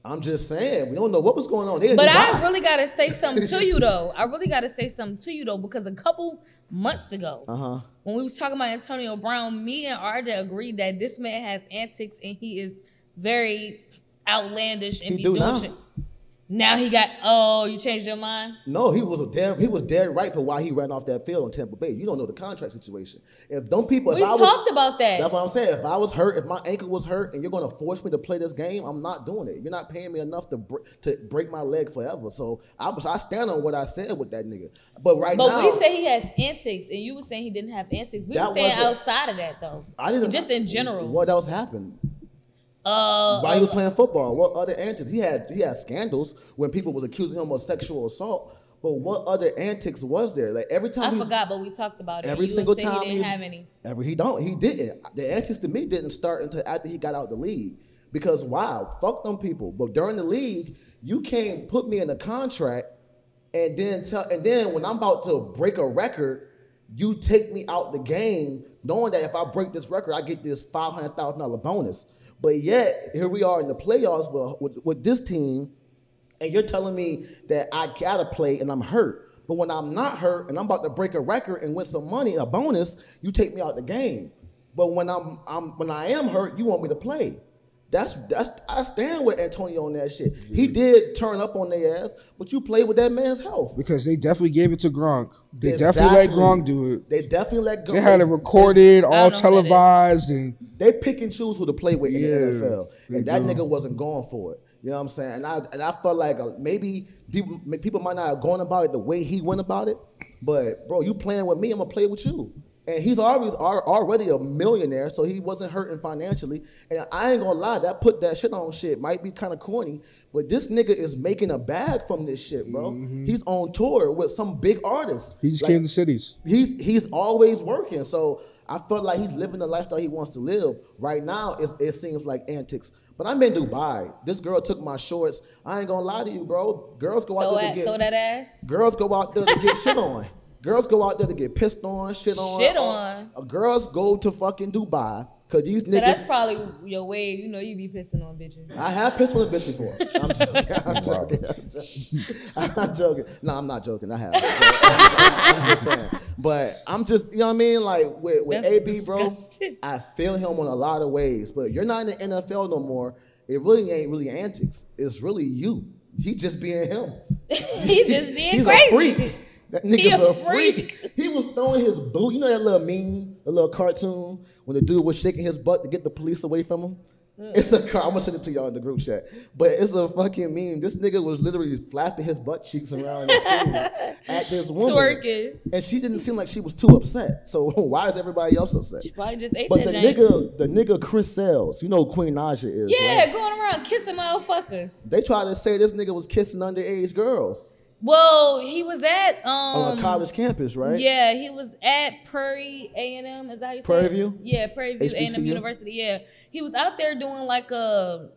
I'm just saying, we don't know what was going on. But I really gotta say something to you though. Because a couple months ago, when we was talking about Antonio Brown, me and RJ agreed that this man has antics and he is very outlandish and be doing shit. Now he got, you changed your mind? No, he was dead right for why he ran off that field on Tampa Bay. You don't know the contract situation. If them people, we talked about that. That's what I'm saying. If I was hurt, if my ankle was hurt, and you're gonna force me to play this game, I'm not doing it. You're not paying me enough to break my leg forever. So I stand on what I said with that nigga. But now, we say he has antics, and you were saying he didn't have antics. We were saying outside of that though. I didn't. Just in general. What else happened? While he was playing football, what other antics? He had scandals when people was accusing him of sexual assault. But what other antics was there? Like every time I forgot, but we talked about it. Every single time he didn't have any. He didn't. The antics to me didn't start until after he got out the league. Because wow, fuck them people. But during the league, you can't put me in a contract and then when I'm about to break a record, you take me out the game, knowing that if I break this record, I get this $500,000 bonus. But yet, here we are in the playoffs with this team, and you're telling me that I gotta play and I'm hurt. But when I'm not hurt and I'm about to break a record and win some money, a bonus, you take me out the game. But when I am hurt, you want me to play. I stand with Antonio on that shit. Yeah. He did turn up on their ass, but you played with that man's health. Because they definitely gave it to Gronk. They definitely let Gronk do it. They definitely let Gronk. They had it recorded, all televised, and they pick and choose who to play with in the NFL. And that nigga wasn't going for it. You know what I'm saying? And I felt like maybe people might not have gone about it the way he went about it. But bro, you playing with me, I'm gonna play with you. And he's already a millionaire, so he wasn't hurting financially. And I ain't gonna lie, that put that shit on shit might be kind of corny, but this nigga is making a bag from this shit, bro. Mm-hmm. He's on tour with some big artists. He's king of the cities. He's always working, so I felt like he's living the lifestyle he wants to live. Right now, it seems like antics. But I'm in Dubai. This girl took my shorts. I ain't gonna lie to you, bro. Girls go out there to get throw that ass. Girls go out there to get shit on. Girls go out there to get pissed on, shit on. Girls go to fucking Dubai because these niggas. So that's probably your wave. You know, you be pissing on bitches. I have pissed on a bitch before. I'm joking. No, I'm not joking. I have. I'm just saying. But I'm just, you know what I mean? Like with AB, disgusting. Bro, I feel him on a lot of ways. But you're not in the NFL no more. It really ain't really antics. It's really you. He just being him. He's just being he's crazy. A freak. That nigga's a freak. He was throwing his boot. You know that little meme, the little cartoon, when the dude was shaking his butt to get the police away from him? It's a car. I'm going to send it to y'all in the group chat. But it's a fucking meme. This nigga was literally flapping his butt cheeks around the pool at this woman. Twerking. And she didn't seem like she was too upset. So why is everybody else upset? She probably just ate but that the nigga Chris Sales, you know who Queen Naja is, yeah, right? Going around kissing motherfuckers. They try to say this nigga was kissing underage girls. Well, he was at on a college campus, right? Yeah, he was at Prairie A&M. Is that how you say Prairie it? View? Yeah, Prairie View A&M University. Yeah, he was out there doing like a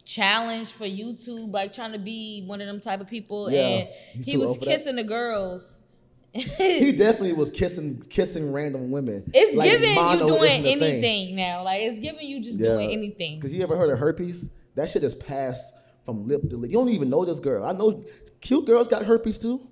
challenge for YouTube, like trying to be one of them type of people. Yeah, and he was kissing the girls. He definitely was kissing random women. It's like giving you doing anything now. Like it's giving you just doing anything. Cause you ever heard of herpes? That shit is passed from lip to lip. You don't even know this girl. I know cute girls got herpes too.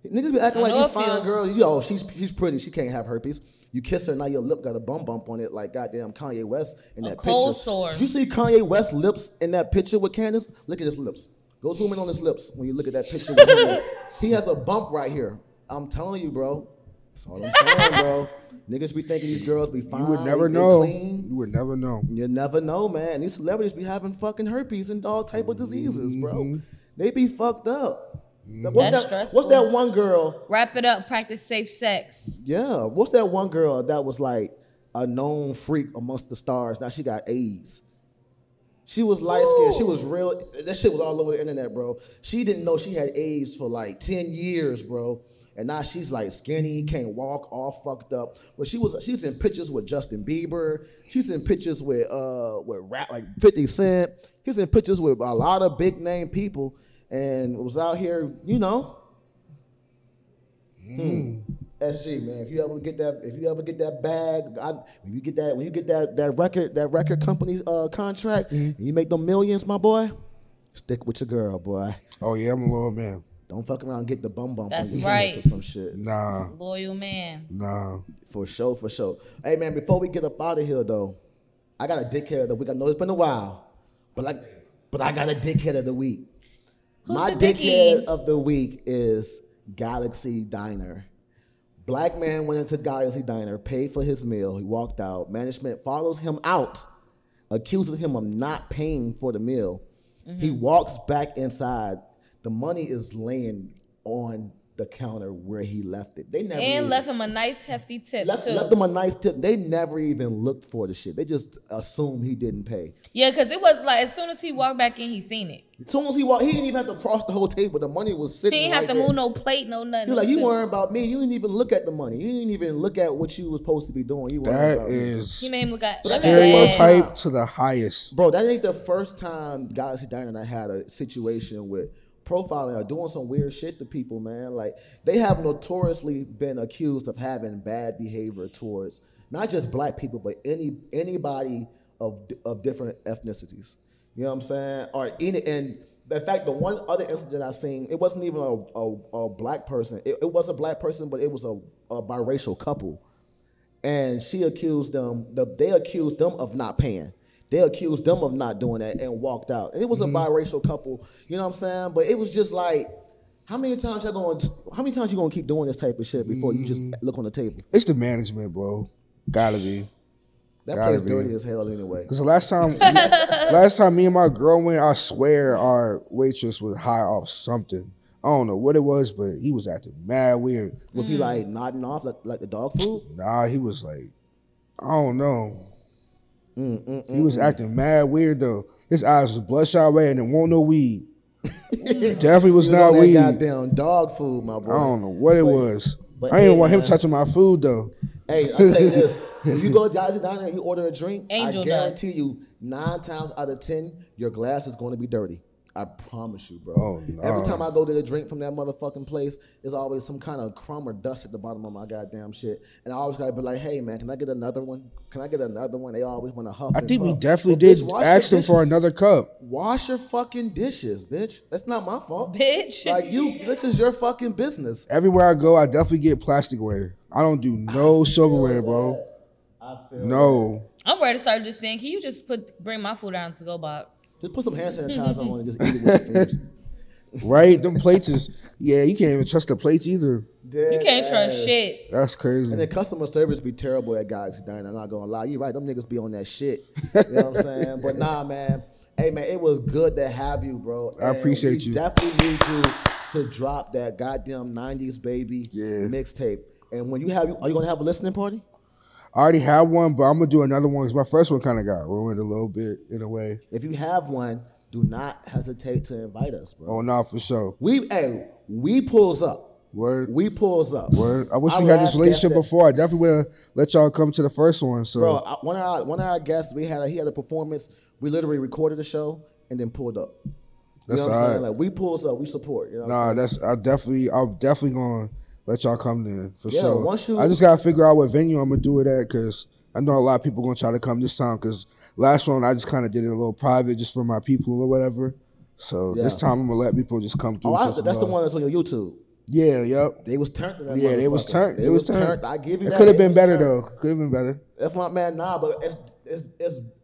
Niggas be acting like these fine girls. Yo, she's pretty. She can't have herpes. You kiss her, now your lip got a bump on it like goddamn Kanye West in that picture. Cold sore. You see Kanye West's lips in that picture with Candace? Look at his lips. Go zoom in on his lips when you look at that picture with him. He has a bump right here. I'm telling you, bro. That's all I'm saying, bro. Niggas be thinking these girls be fine. You would never know. Clean. You would never know. You never know, man. And these celebrities be having fucking herpes and all type of diseases, bro. They be fucked up. That's stressful. What's that one girl? Wrap it up. Practice safe sex. Yeah. What's that one girl that was like a known freak amongst the stars? Now she got AIDS. She was light skinned. She was real. That shit was all over the internet, bro. She didn't know she had AIDS for like 10 years, bro. And now she's like skinny, can't walk, all fucked up. But she's in pictures with Justin Bieber. She's in pictures with rap like 50 Cent. She's in pictures with a lot of big name people, and was out here, you know. SG, man, if you ever get that bag, when you get that record company contract, and you make them millions, my boy, stick with your girl, boy. Oh yeah, I'm a loyal man. Don't fuck around and get the bum That's on your right. or some shit. Nah. Loyal man. Nah. For sure. Hey, man, before we get up out of here, though, I got a dickhead of the week. I know it's been a while, but I got a dickhead of the week. Who's My dickhead of the week is Galaxy Diner. Black man went into Galaxy Diner, paid for his meal. He walked out. Management follows him out, accuses him of not paying for the meal. He walks back inside. The money is laying on the counter where he left it. They never left him a nice hefty tip. Left him a nice tip. They never even looked for the shit. They just assumed he didn't pay. Yeah, because it was like as soon as he walked back in, he seen it. As soon as he walked, he didn't even have to cross the whole table. The money was sitting. He didn't have to move no plate, no nothing. You're like, you weren't about me. You didn't even look at the money. You didn't even look at what you was supposed to be doing. You weren't about me. He made him look at stereotype to the highest. Bro, that ain't the first time Galaxy Diner and I had a situation with profiling or doing some weird shit to people, man. Like, they have notoriously been accused of having bad behavior towards not just black people, but anybody of different ethnicities. You know what I'm saying? And in fact, the one other incident I seen, it wasn't even a black person. It was a black person, but it was a biracial couple. And she accused them, they accused them of not paying. They accused them of not doing that and walked out. And it was a biracial couple, you know what I'm saying? But it was just like, how many times you gonna keep doing this type of shit before you just look on the table? It's the management, bro. Gotta be. That place dirty as hell anyway. Because the last time me and my girl went, I swear our waitress was high off something. I don't know what it was, but he was acting mad weird. Was he like nodding off like the dog food? Nah, he was like, I don't know. He was acting mad weird though. His eyes was bloodshot red and it won't no weed. Definitely was not weed. Goddamn dog food, my boy. I don't know what it was. I didn't want him touching my food though. Hey, I'll tell you this. If you go guys down there and you order a drink, I guarantee you 9 times out of 10, your glass is going to be dirty. I promise you, bro. Oh, no. Every time I go get a drink from that motherfucking place, there's always some kind of crumb or dust at the bottom of my goddamn shit. And I always gotta be like, hey man, can I get another one? Can I get another one? They always want to huff. I think we definitely did ask them for another cup. Wash your fucking dishes, bitch. That's not my fault. Bitch. Like this is your fucking business. Everywhere I go, I definitely get plasticware. I don't do no silverware, bro. I feel no. I'm ready to start just saying, can you just bring my food down to go box? Just put some hand sanitizer on and just eat it with your fingers. Right? Them plates is, you can't even trust the plates either. You can't trust shit. That's crazy. And the customer service be terrible at Galaxy Diner. I'm not gonna lie. You right, them niggas be on that shit. You know what I'm saying? But nah, man. Hey man, it was good to have you, bro. I appreciate you. Definitely need you to drop that goddamn 90s baby mixtape. And when are you gonna have a listening party? I already have one, but I'm gonna do another one because my first one kind of got ruined a little bit in a way. If you have one, do not hesitate to invite us, bro. Oh no, for sure. We pulls up. Word. We pulls up. Word. I wish we had this relationship before. I definitely would have let y'all come to the first one. So, bro, one of our guests, he had a performance. We literally recorded the show and then pulled up. You know what I'm saying? Like we pulls up, we support. You know what I'm saying? I'm definitely gonna let y'all come there for sure. Once I just gotta figure out what venue I'm gonna do it at because I know a lot of people gonna try to come this time because last one I just kind of did it a little private just for my people or whatever. So this time I'm gonna let people just come through. That's the one that's on your YouTube. Yeah, yep. They was turned. Yeah, they was turned. It was turned. I give you that. It could have been better though. Could have been better. That's my man. Nah, but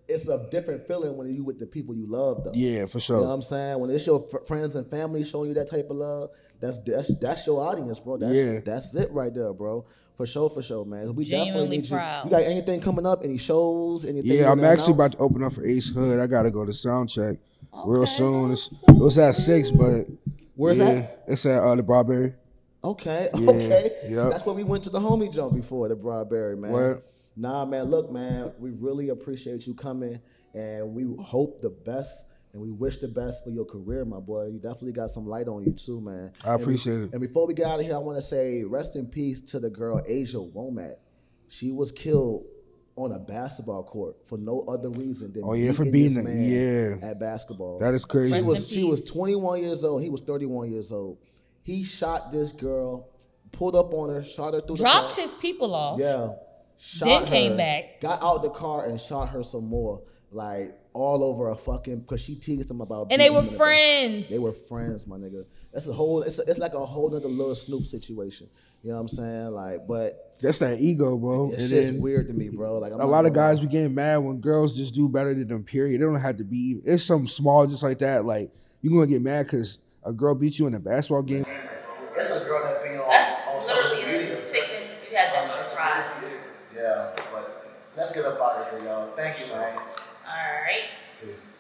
it's a different feeling when you with the people you love though. Yeah, for sure. You know what I'm saying? When it's your friends and family showing you that type of love, that's your audience, bro. That's it right there, bro. For sure, man. We genuinely definitely need proud. You got anything coming up? Any shows? Anything? Yeah, I'm actually about to open up for Ace Hood. I gotta go to sound check real soon. It was at 6, but where's that? It's at the Broadberry. Okay. Yep. That's where we went to the homie jump before, the Broadberry, man. Where? Nah, man, look, man, we really appreciate you coming, and we hope the best, and we wish the best for your career, my boy. You definitely got some light on you, too, man. I appreciate it. And before we get out of here, I want to say rest in peace to the girl, Asia Womack. She was killed on a basketball court for no other reason than beating this man at basketball. That is crazy. She was 21 years old. He was 31 years old. He shot this girl, pulled up on her, shot her through Dropped the car. his people off. Yeah. Then came back. Got out the car and shot her some more. Like, all over a fucking, because she teased him about and they were friends. They were friends, my nigga. It's like a whole nother little Snoop situation. You know what I'm saying? Like, but that's that ego, bro. It's just weird to me, bro. Like, a lot of guys be getting mad when girls just do better than them, period. They don't have to be, it's something small just like that. Like, you're going to get mad because a girl beat you in a basketball game. It's a girl that be on That's literally the sickness if you had that much pride. Yeah, but let's get up out of here, y'all. Thank you, man. All right. Peace.